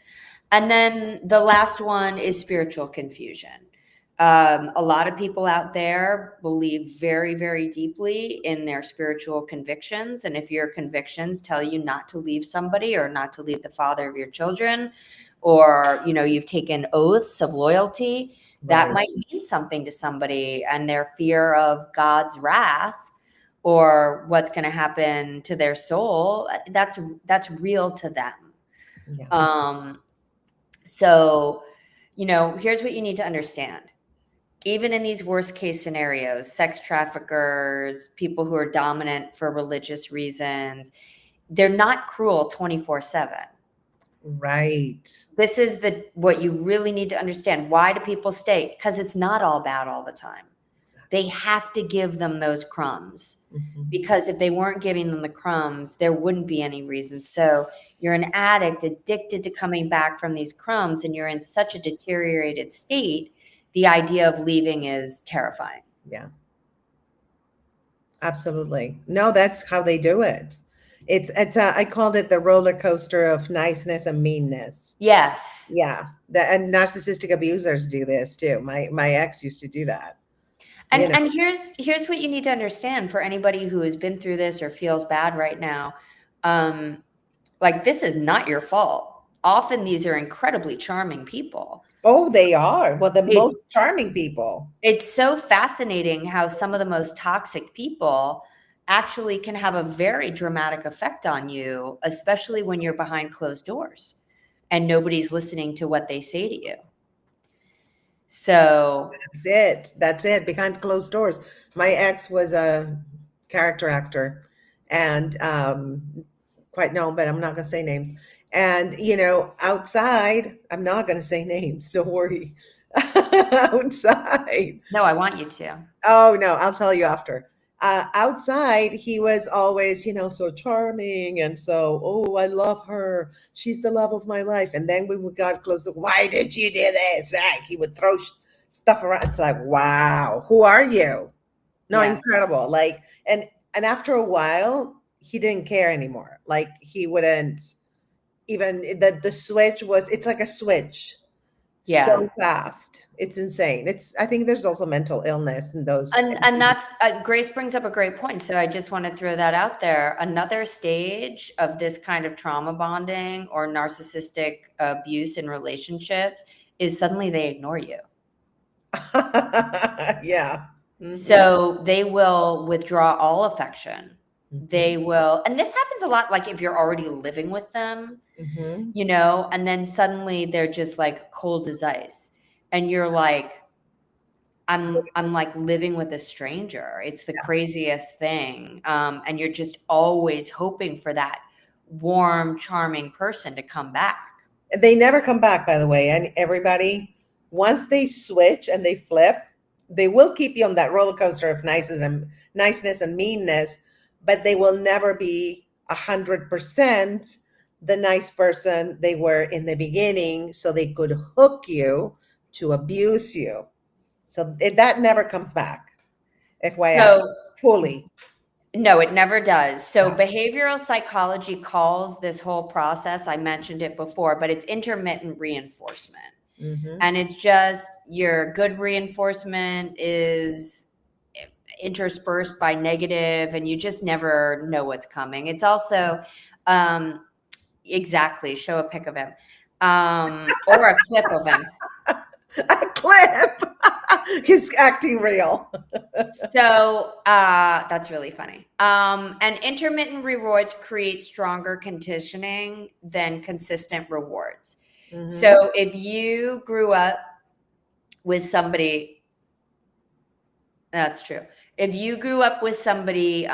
And then the last one is spiritual confusion. A lot of people out there believe very, very deeply in their spiritual convictions. And if your convictions tell you not to leave somebody or not to leave the father of your children, or, you've taken oaths of loyalty, that Right. might mean something to somebody, and their fear of God's wrath or what's going to happen to their soul, that's real to them. Yeah. So, here's what you need to understand. Even in these worst case scenarios, sex traffickers, people who are dominant for religious reasons, they're not cruel 24/7. Right. This is what you really need to understand. Why do people stay? Because it's not all bad all the time. They have to give them those crumbs, because if they weren't giving them the crumbs, there wouldn't be any reason. So you're an addict addicted to coming back from these crumbs, and you're in such a deteriorated state. The idea of leaving is terrifying. Yeah. Absolutely. No, that's how they do it. It's I called it the roller coaster of niceness and meanness. Yes. Yeah. And narcissistic abusers do this too. My ex used to do that. And here's what you need to understand for anybody who has been through this or feels bad right now. Like, this is not your fault. Often these are incredibly charming people. Oh, they are. Well, the most charming people. It's so fascinating how some of the most toxic people actually can have a very dramatic effect on you, especially when you're behind closed doors and nobody's listening to what they say to you. So That's it. Behind closed doors. My ex was a character actor, and quite known, but I'm not going to say names. And outside, I'm not going to say names. Don't worry. Outside. no, I want you to. Oh no, I'll tell you after. Outside, he was always, so charming, and so, oh, I love her. She's the love of my life. And then when we got close to, why did you do this? Like, he would throw stuff around. It's like, wow, who are you? No, Yeah. incredible. Like, and after a while, he didn't care anymore. Like, he wouldn't even, the switch was, it's like a switch. Yeah. So fast. It's insane. I think there's also mental illness in those. And that's Grace brings up a great point. So I just want to throw that out there. Another stage of this kind of trauma bonding or narcissistic abuse in relationships is suddenly they ignore you. Yeah. So they will withdraw all affection. They will, and this happens a lot, like if you're already living with them, and then suddenly they're just like cold as ice. And you're like, I'm like living with a stranger. It's the craziest thing. And you're just always hoping for that warm, charming person to come back. They never come back, by the way. And everybody, once they switch and they flip, they will keep you on that roller coaster of niceness and meanness, but they will never be 100% the nice person they were in the beginning, so they could hook you to abuse you. So that never comes back. FYI, So fully. No, it never does. So Yeah. behavioral psychology calls this whole process, I mentioned it before, but it's intermittent reinforcement. Mm-hmm. And it's just your good reinforcement is interspersed by negative, and you just never know what's coming. It's also, exactly, show a pic of him, or a clip of him. A clip. He's acting real. So that's really funny. And intermittent rewards create stronger conditioning than consistent rewards. Mm-hmm. So if you grew up with somebody, that's true. If you grew up with somebody,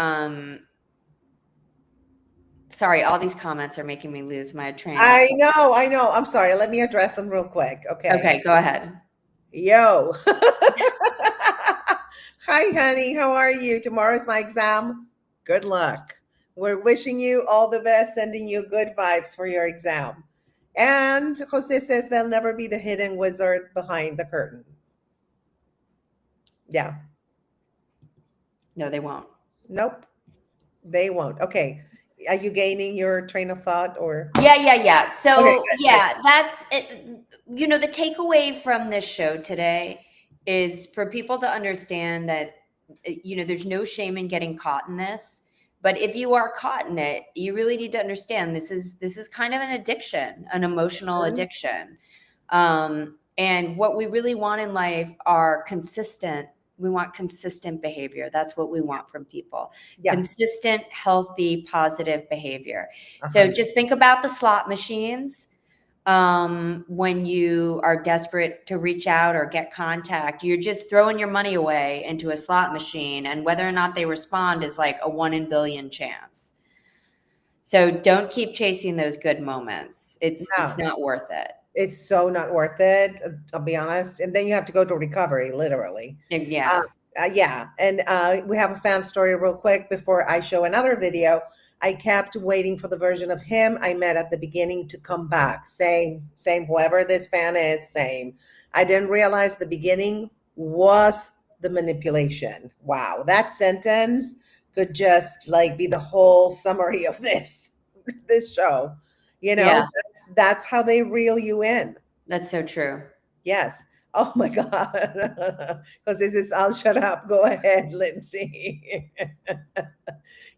sorry, all these comments are making me lose my train of I thought. know. I'm sorry. Let me address them real quick. Okay. Okay, go ahead. Yo. Hi, honey. How are you? Tomorrow's my exam. Good luck. We're wishing you all the best, sending you good vibes for your exam. And Jose says there'll never be the hidden wizard behind the curtain. Yeah. No, they won't. Nope. They won't. Okay. Are you gaining your train of thought or? Yeah. So Okay, good. yeah, that's it. You know, the takeaway from this show today is for people to understand that, you know, there's no shame in getting caught in this. But if you are caught in it, you really need to understand this is kind of an addiction, an emotional Mhm. addiction. And what we really want in life are consistent. We want consistent behavior. That's what we want from people. Yeah. Consistent, healthy, positive behavior. So Uh-huh. just think about the slot machines. When you are desperate to reach out or get contact, you're just throwing your money away into a slot machine, and whether or not they respond is like a 1 in a billion chance. So don't keep chasing those good moments. It's No. not worth it. It's so not worth it. I'll be honest. And then you have to go to recovery, literally. Yeah. Yeah. And we have a fan story real quick before I show another video. I kept waiting for the version of him I met at the beginning to come back. Same, whoever this fan is, same. I didn't realize the beginning was the manipulation. Wow. That sentence could just like be the whole summary of this show. You know, Yeah. that's how they reel you in. That's so true. Yes. Oh my God. Because this is, I'll shut up. Go ahead, Lindsay.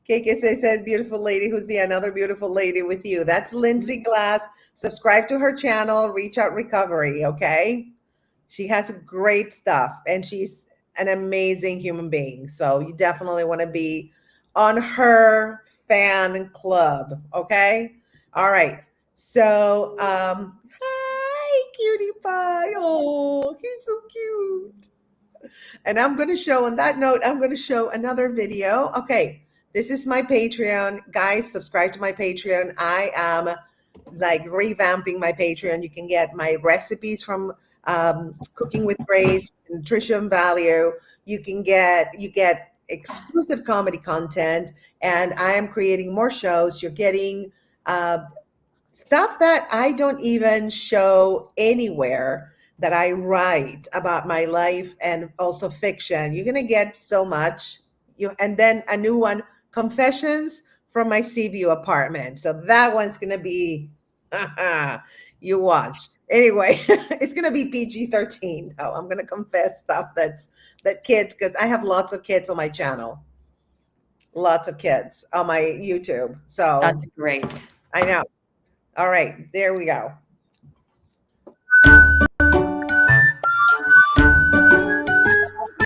KK says, beautiful lady. Who's the another beautiful lady with you? That's Lindsay Glass. Subscribe to her channel, Reach Out Recovery. Okay. She has great stuff and she's an amazing human being. So you definitely want to be on her fan club. Okay. All right. So, hi, cutie pie. Oh, he's so cute. And I'm going to show, on that note, I'm going to show another video. Okay. This is my Patreon. Guys, subscribe to my Patreon. I am like revamping my Patreon. You can get my recipes from Cooking with Grace, Nutrition Value. You get exclusive comedy content, and I am creating more shows. You're getting stuff that I don't even show anywhere, that I write about my life, and also fiction. You're gonna get so much. And then a new one, Confessions from My Seaview Apartment. So that one's gonna be you watch. Anyway, it's gonna be PG-13 though. I'm gonna confess stuff that kids, because I have lots of kids on my channel. Lots of kids on my YouTube. So That's great. I know. All right, there we go.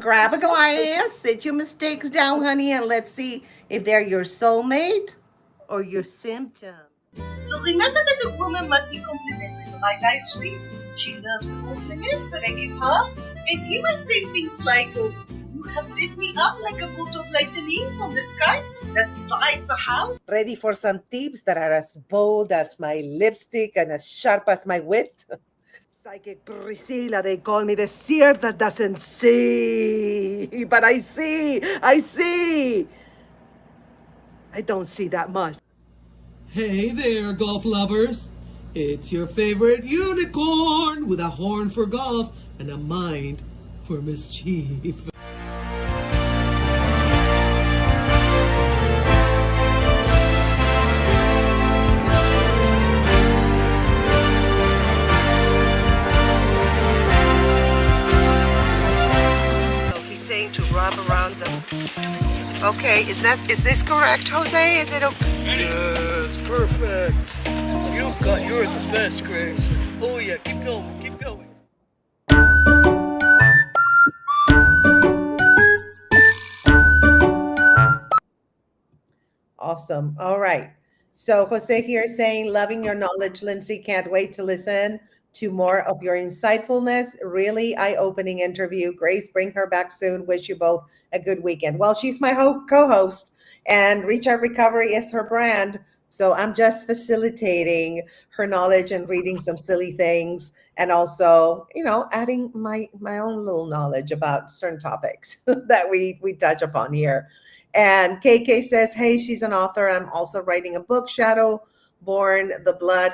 Grab a glass, sit your mistakes down, honey, and let's see if they're your soulmate or your symptom. So remember that the woman must be complimented by nicely. She loves the compliments that I give her. And you must say things like, you have lit me up like a bolt of lightning from the sky that starts the house. Ready for some tips that are as bold as my lipstick and as sharp as my wit? Psychic Priscilla, they call me the seer that doesn't see. But I see. I don't see that much. Hey there, golf lovers. It's your favorite unicorn with a horn for golf and a mind for mischief. Okay, is this correct, Jose? Is it okay? Yes, perfect. You're the best, Grace. Oh yeah, keep going, keep going. Awesome. All right. So Jose here is saying, loving your knowledge, Lindsay. Can't wait to listen to more of your insightfulness. Really eye-opening interview. Grace, bring her back soon. Wish you both a good weekend. Well, she's my co-host, and Reach Out Recovery is her brand. So I'm just facilitating her knowledge and reading some silly things, and also, adding my own little knowledge about certain topics that we touch upon here. And KK says, hey, she's an author. I'm also writing a book, Shadow Born, The Blood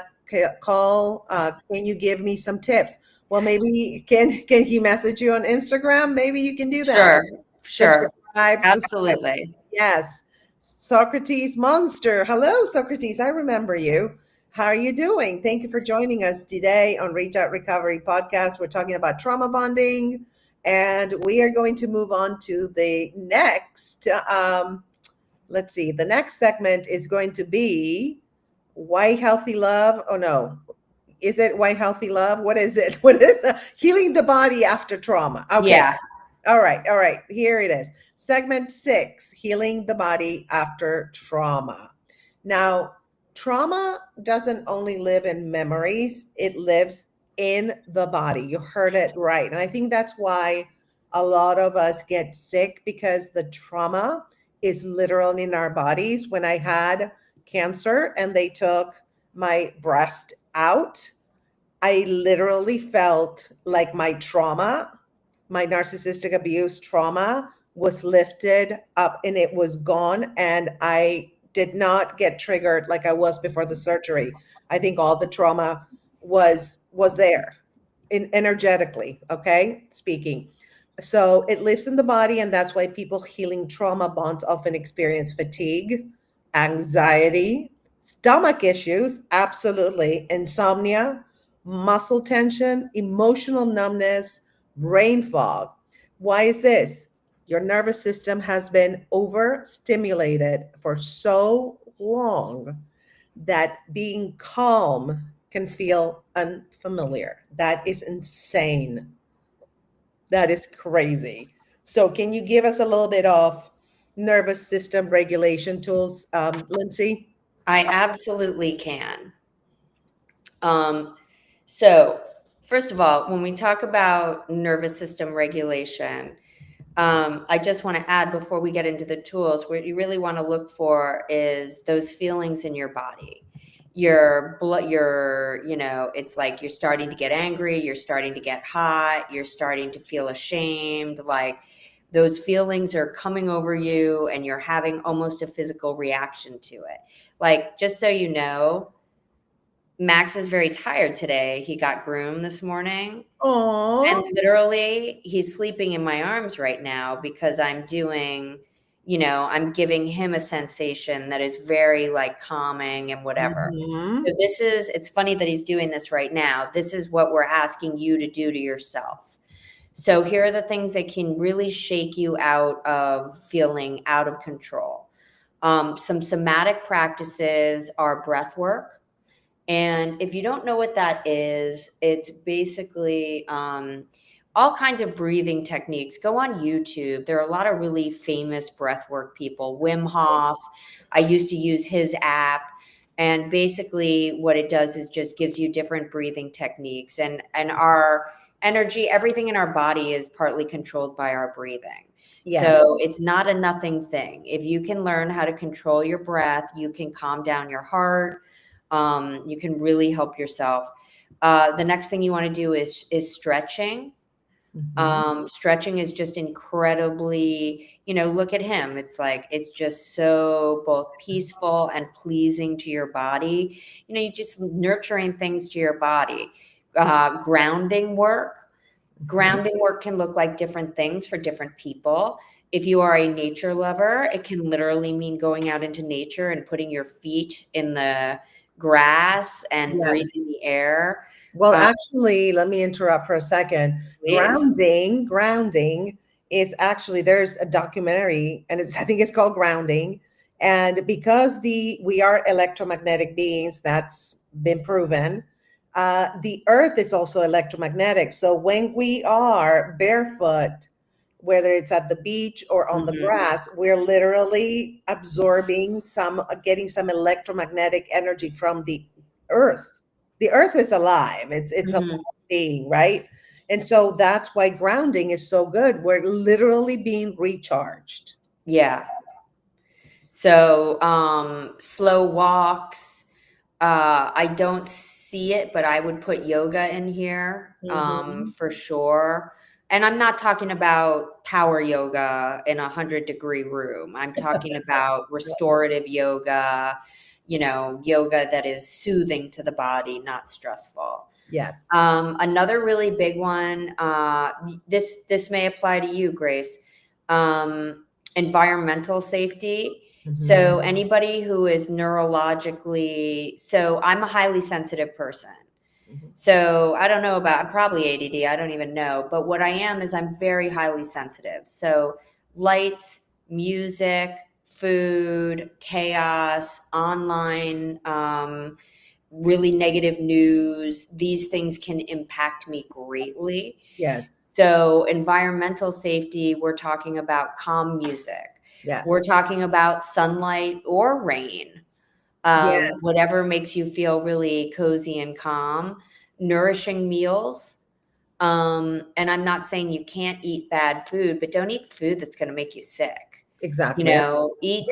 Call. Can you give me some tips? Well, maybe can he message you on Instagram? Maybe you can do that. Sure. Subscribe. Absolutely. Yes. Socrates Monster. Hello, Socrates. I remember you. How are you doing? Thank you for joining us today on Reach Out Recovery podcast. We're talking about trauma bonding, and we are going to move on to the next. Let's see. The next segment is going to be why healthy love. Oh no, is it why healthy love? What is it? What is the healing the body after trauma? Okay. Yeah. All right. Here it is. Segment 6, healing the body after trauma. Now, trauma doesn't only live in memories, it lives in the body. You heard it right. And I think that's why a lot of us get sick, because the trauma is literal in our bodies. When I had cancer and they took my breast out, I literally felt like my trauma, my narcissistic abuse trauma, was lifted up and it was gone. And I did not get triggered like I was before the surgery. I think all the trauma was there energetically, okay, speaking. So it lives in the body, and that's why people healing trauma bonds often experience fatigue, anxiety, stomach issues, absolutely, insomnia, muscle tension, emotional numbness, brain fog. Why is this? Your nervous system has been overstimulated for so long that being calm can feel unfamiliar. That is insane. That is crazy. So, can you give us a little bit of nervous system regulation tools, Lindsay? I absolutely can. So, first of all, when we talk about nervous system regulation, I just want to add before we get into the tools, what you really want to look for is those feelings in your body. Your blood, it's like you're starting to get angry, you're starting to get hot, you're starting to feel ashamed, like those feelings are coming over you and you're having almost a physical reaction to it. Like, just so you know, Max is very tired today. He got groomed this morning. Oh, And literally, he's sleeping in my arms right now because I'm giving him a sensation that is very like calming and whatever. So it's funny that he's doing this right now. This is what we're asking you to do to yourself. So here are the things that can really shake you out of feeling out of control. Some somatic practices are breath work. And if you don't know what that is, it's basically all kinds of breathing techniques. Go on YouTube. There are a lot of really famous breathwork people. Wim Hof. I used to use his app. And basically what it does is just gives you different breathing techniques. And our energy, everything in our body is partly controlled by our breathing. yes. So it's not a nothing thing. If you can learn how to control your breath, you can calm down your heart. You can really help yourself. The next thing you want to do is stretching. Stretching is just incredibly, look at him. It's just so both peaceful and pleasing to your body. You just nurturing things to your body. Grounding work. Grounding work can look like different things for different people. If you are a nature lover, it can literally mean going out into nature and putting your feet in the grass and Yes. breathing the air. Well, actually, let me interrupt for a second. Please. Grounding is actually, there's a documentary, and I think it's called Grounding. And because we are electromagnetic beings, that's been proven. The earth is also electromagnetic. So when we are barefoot, whether it's at the beach or on the grass, we're literally absorbing getting some electromagnetic energy from the earth. The earth is alive. It's a living being, right? And so that's why grounding is so good. We're literally being recharged. Yeah. So slow walks. I don't see it, but I would put yoga in here for sure. And I'm not talking about power yoga in 100-degree room. I'm talking about restorative yoga, yoga that is soothing to the body, not stressful. Yes. Another really big one, this may apply to you, Grace, environmental safety. So anybody who is neurologically, so I'm a highly sensitive person. So I don't know I'm probably ADD. I don't even know. But what I am is I'm very highly sensitive. So lights, music, food, chaos, online, really negative news, these things can impact me greatly. Yes. So environmental safety, we're talking about calm music. Yes. We're talking about sunlight or rain, Yes. whatever makes you feel really cozy and calm. Nourishing meals. And I'm not saying you can't eat bad food, but don't eat food that's going to make you sick. Exactly. Eat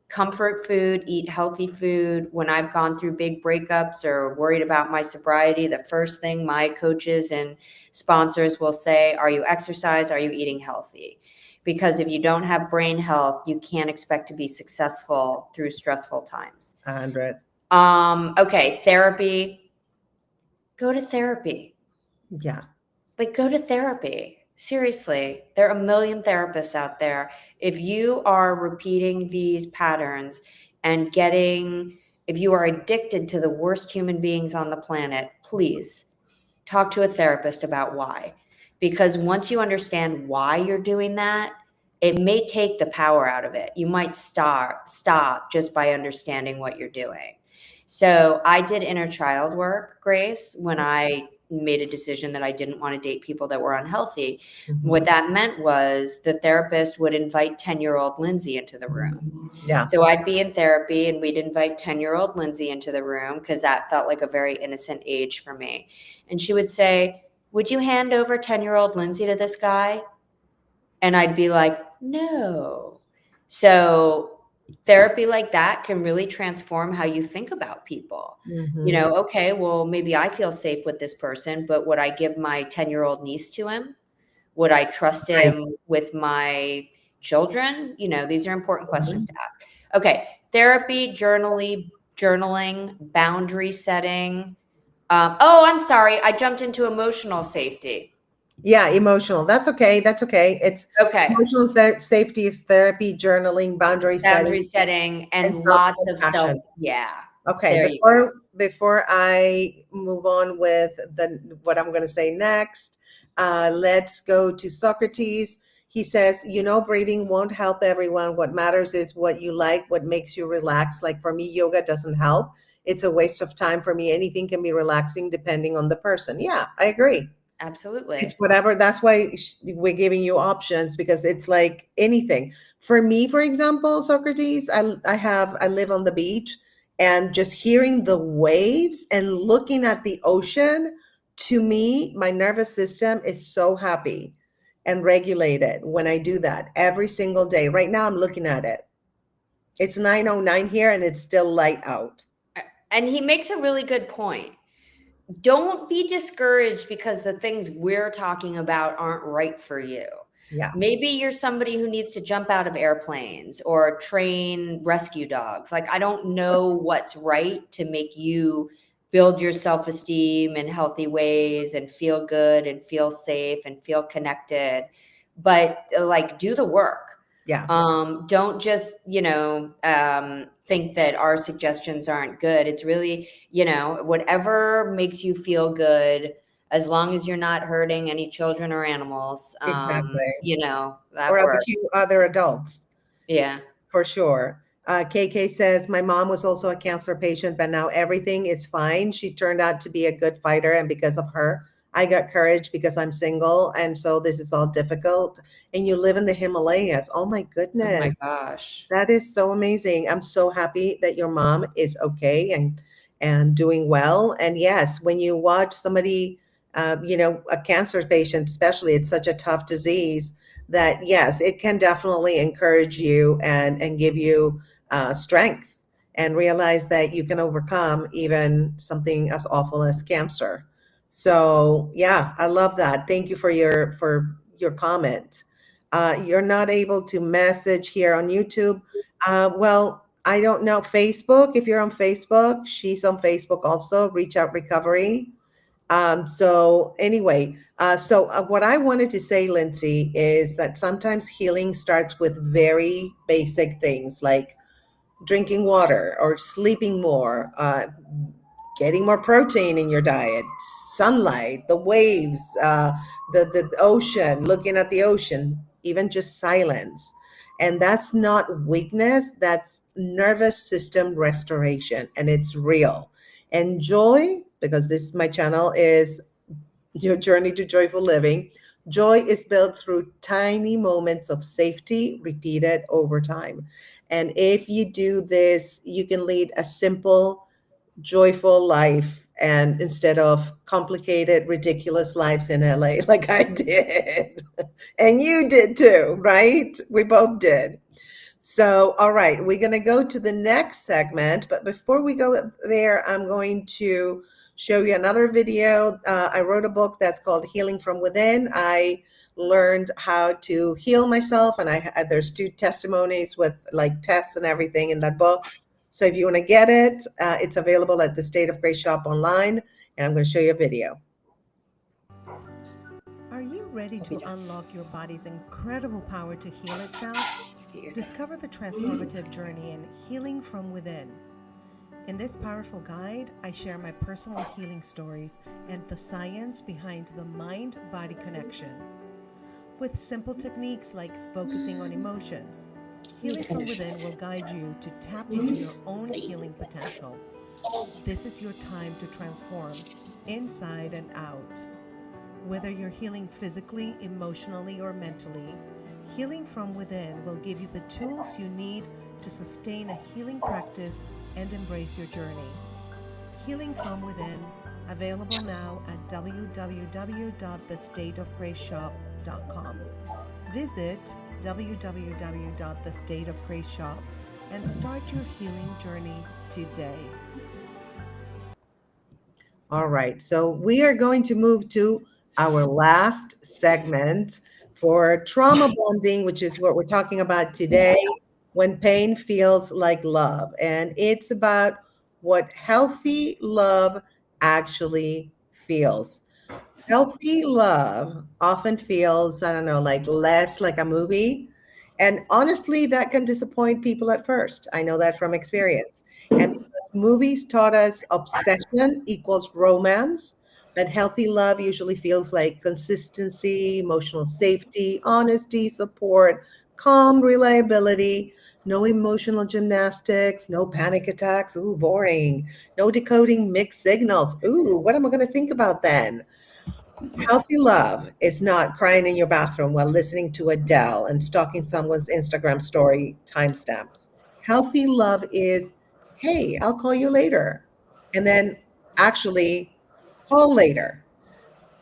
comfort food, eat healthy food. When I've gone through big breakups or worried about my sobriety, the first thing my coaches and sponsors will say, are you exercise? Are you eating healthy? Because if you don't have brain health, you can't expect to be successful through stressful times. 100. Okay, therapy. Go to therapy. Yeah. Go to therapy. Seriously, there are a million therapists out there. If you are repeating these patterns and if you are addicted to the worst human beings on the planet, please talk to a therapist about why. Because once you understand why you're doing that, it may take the power out of it. You might stop just by understanding what you're doing. So I did inner child work, Grace, when I made a decision that I didn't want to date people that were unhealthy. What that meant was the therapist would invite 10-year-old Lindsay into the room. Yeah. So I'd be in therapy and we'd invite 10-year-old Lindsay into the room because that felt like a very innocent age for me. And she would say, would you hand over 10-year-old Lindsay to this guy? And I'd be like, no. So therapy like that can really transform how you think about people. Okay, well, maybe I feel safe with this person, but would I give my 10-year-old niece to him? Would I trust him with my children? These are important questions to ask. Okay, therapy, journaling, boundary setting. I'm sorry, I jumped into emotional safety. Yeah, emotional. That's okay. It's okay. Emotional safety is therapy, journaling, boundary setting, and lots of self. Yeah. Okay. Before I move on with what I'm going to say next, let's go to Socrates. He says, breathing won't help everyone. What matters is what you like, what makes you relax. Like for me, yoga doesn't help. It's a waste of time for me. Anything can be relaxing depending on the person. Yeah, I agree. Absolutely. It's whatever. That's why we're giving you options, because it's like anything. For me, for example, Socrates, I live on the beach, and just hearing the waves and looking at the ocean, to me, my nervous system is so happy and regulated when I do that every single day. Right now, I'm looking at it. It's 9:09 here and it's still light out. And he makes a really good point. Don't be discouraged because the things we're talking about aren't right for you. Yeah. Maybe you're somebody who needs to jump out of airplanes or train rescue dogs. I don't know what's right to make you build your self-esteem in healthy ways and feel good and feel safe and feel connected. But do the work. Yeah. Don't just, think that our suggestions aren't good. It's really, whatever makes you feel good. as long as you're not hurting any children or animals, Exactly. that Or works. other adults. Yeah. For sure. KK says, my mom was also a cancer patient, but now everything is fine. She turned out to be a good fighter. And because of her, I got courage because I'm single. And so this is all difficult. And you live in the Himalayas. Oh my Oh goodness. my gosh. That is so amazing. I'm so happy that your mom is okay and doing well. And yes, when you watch somebody, a cancer patient, especially, it's such a tough disease that yes, it can definitely encourage you and give you strength and realize that you can overcome even something as awful as cancer. So yeah, I love that. Thank you for your comment. You're not able to message here on YouTube. Well, I don't know. Facebook, if you're on Facebook, she's on Facebook also, Reach Out Recovery. So anyway, what I wanted to say, Lindsay, is that sometimes healing starts with very basic things like drinking water or sleeping more, getting more protein in your diet, sunlight, the waves, the ocean, looking at the ocean, even just silence. And that's not weakness, that's nervous system restoration, and it's real. And joy, because this my channel is your journey to joyful living. Joy is built through tiny moments of safety repeated over time. And if you do this, you can lead a simple, joyful life and instead of complicated, ridiculous lives in LA like I did. And you did too, right? We both did. So, all right, we're going to go to the next segment. But before we go there, I'm going to show you another video. I wrote a book that's called Healing from Within. I learned how to heal myself, and there's 2 testimonies with like tests and everything in that book. So if you want to get it, it's available at the State of Grace shop online, and I'm going to show you a video. Are you ready to unlock your body's incredible power to heal itself? Discover the transformative journey in Healing from Within. In this powerful guide, I share my personal healing stories and the science behind the mind-body connection. With simple techniques like focusing on emotions, Healing from Within will guide you to tap into your own healing potential. This is your time to transform inside and out. Whether you're healing physically, emotionally, or mentally, Healing from Within will give you the tools you need to sustain a healing practice and embrace your journey. Healing from Within, available now at www.thestateofgraceshop.com. Visit www.thestateofgraceshop and start your healing journey today. All right, so we are going to move to our last segment for trauma bonding, which is what we're talking about today, when pain feels like love. And it's about what healthy love actually feels. Healthy love often feels, I don't know, like less like a movie. And honestly, that can disappoint people at first. I know that from experience. And because movies taught us obsession equals romance, but healthy love usually feels like consistency, emotional safety, honesty, support, calm, reliability, no emotional gymnastics, no panic attacks. Ooh, boring. No decoding mixed signals. Ooh, what am I going to think about then? Healthy love is not crying in your bathroom while listening to Adele and stalking someone's Instagram story timestamps. Healthy love is, hey, I'll call you later. And then actually call later.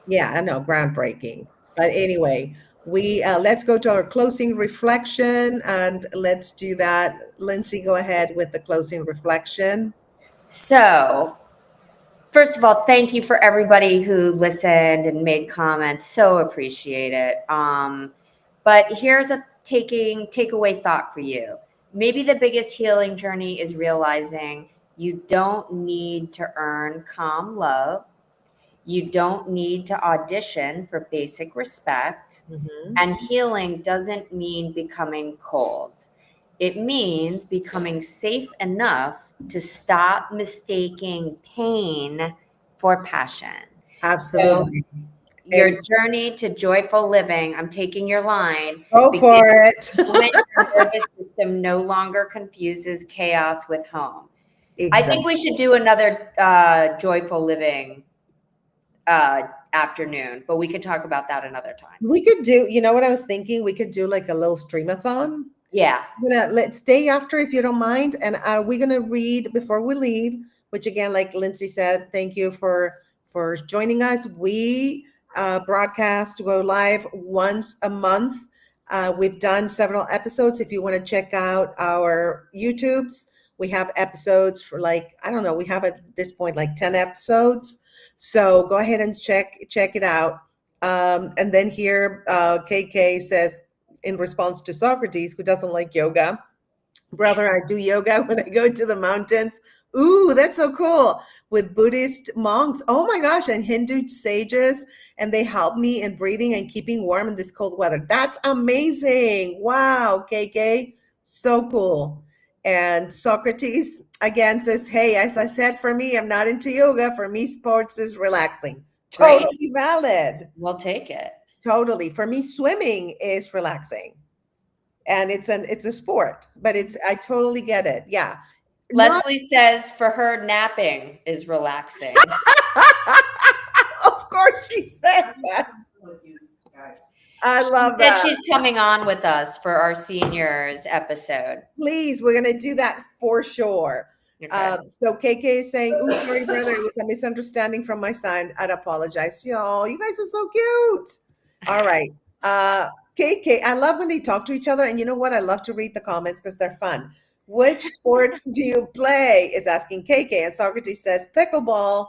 Yeah, I know, groundbreaking. But anyway, we let's go to our closing reflection and let's do that. Lindsay, go ahead with the closing reflection. So, first of all, thank you for everybody who listened and made comments. So appreciate it. But here's a takeaway thought for you. Maybe the biggest healing journey is realizing you don't need to earn calm love. You don't need to audition for basic respect. Mhm. And healing doesn't mean becoming cold. It means becoming safe enough to stop mistaking pain for passion. Absolutely. Your And journey to joyful living, I'm taking your line. go for it. The moment your nervous system no longer confuses chaos with home. I think we should do another joyful living afternoon, but we could talk about that another time. We could do, you know what I was thinking? We could do like a little streamathon. Yeah. Let's stay after if you don't mind. And we're gonna read before we leave, which again, like Lindsay said, thank you for joining us. We broadcast, go live once a month. We've done several episodes. If you want to check out our YouTubes, we have episodes for like, I don't know, we have at this point like 10 episodes. So go ahead and check it out. And then here, KK says, in response to Socrates, who doesn't like yoga, brother, I do yoga when I go to the mountains. Ooh, that's so cool. With Buddhist monks. Oh my gosh, and Hindu sages. And they help me in breathing and keeping warm in this cold weather. That's amazing. Wow, KK. So cool. And Socrates again says, hey, as I said, for me, I'm not into yoga. For me, sports is relaxing. Totally Great. valid. We'll take it. Totally. For me, swimming is relaxing. And it's a sport, but I totally get it. Yeah. Leslie says for her, napping is relaxing. Of course she says that. I love that. She's coming on with us for our seniors episode. Please, we're going to do that for sure. Okay. So KK is saying, "Oh, sorry, brother, it was a misunderstanding from my side. I'd apologize." Yo, you guys are so cute. All right. KK, I love when they talk to each other. And you know what? I love to read the comments because they're fun. Which sport do you play? Is asking KK. And Socrates says pickleball,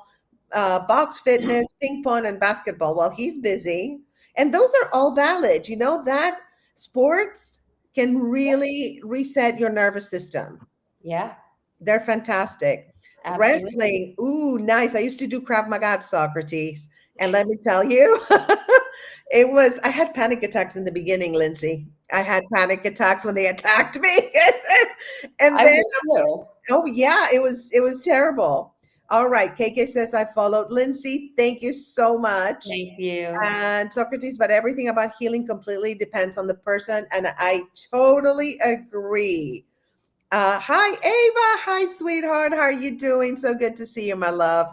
box fitness, ping pong, and basketball. Well, he's busy. And those are all valid. You know that sports can really reset your nervous system. Yeah. They're fantastic. Absolutely. Wrestling. Ooh, nice. I used to do Krav Maga at Socrates. And let me tell you, I had panic attacks in the beginning, Lindsay. I had panic attacks when they attacked me. And I then, would too. oh yeah, it was terrible. All right. KK says I followed Lindsay. Thank you so much. Thank you. And Socrates, but everything about healing completely depends on the person. And I totally agree. Hi, Ava. Hi, sweetheart. How are you doing? So good to see you, my love.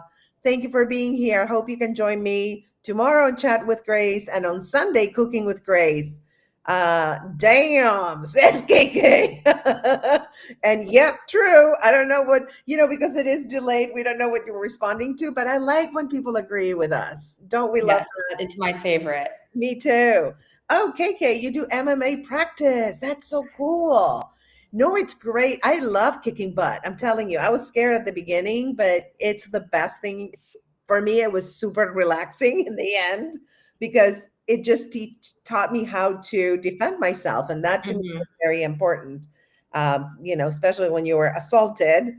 Thank you for being here. Hope you can join me tomorrow on Chat with Grace and on Sunday, Cooking with Grace. Damn, says KK. And yep, true. I don't know what, because it is delayed. We don't know what you're responding to, but I like when people agree with us. Don't we love that? It's my favorite. Me too. Oh, KK, you do MMA practice. That's so cool. No, it's great. I love kicking butt. I'm telling you, I was scared at the beginning, but it's the best thing. For me, it was super relaxing in the end because it just taught me how to defend myself. And that to me is very important, especially when you were assaulted.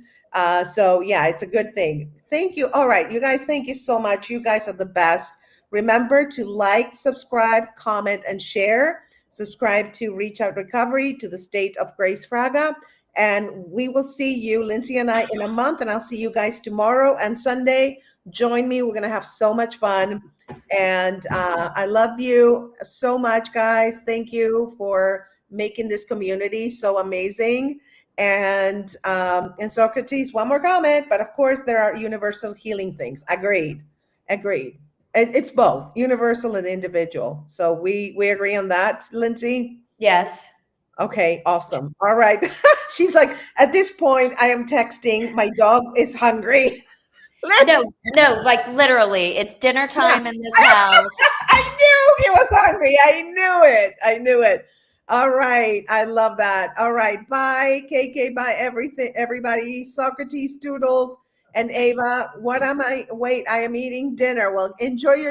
So yeah, it's a good thing. Thank you. All right, you guys, thank you so much. You guys are the best. Remember to like, subscribe, comment, and share. Subscribe to Reach Out Recovery, to the State of Gracefraga. And we will see you, Lindsay and I, in a month. And I'll see you guys tomorrow and Sunday. Join me. We're going to have so much fun. And I love you so much, guys. Thank you for making this community so amazing. And Socrates, one more comment. But of course, there are universal healing things. Agreed. It's both universal and individual. So we agree on that, Lindsay? Yes. Okay, awesome. All right. She's like, at this point, I am texting. My dog is hungry. No, like literally, it's dinner time in this house. I knew he was hungry. I knew it. All right. I love that. All right. Bye, KK. Bye, everybody. Socrates, Doodles, and Ava. I am eating dinner. Well, enjoy your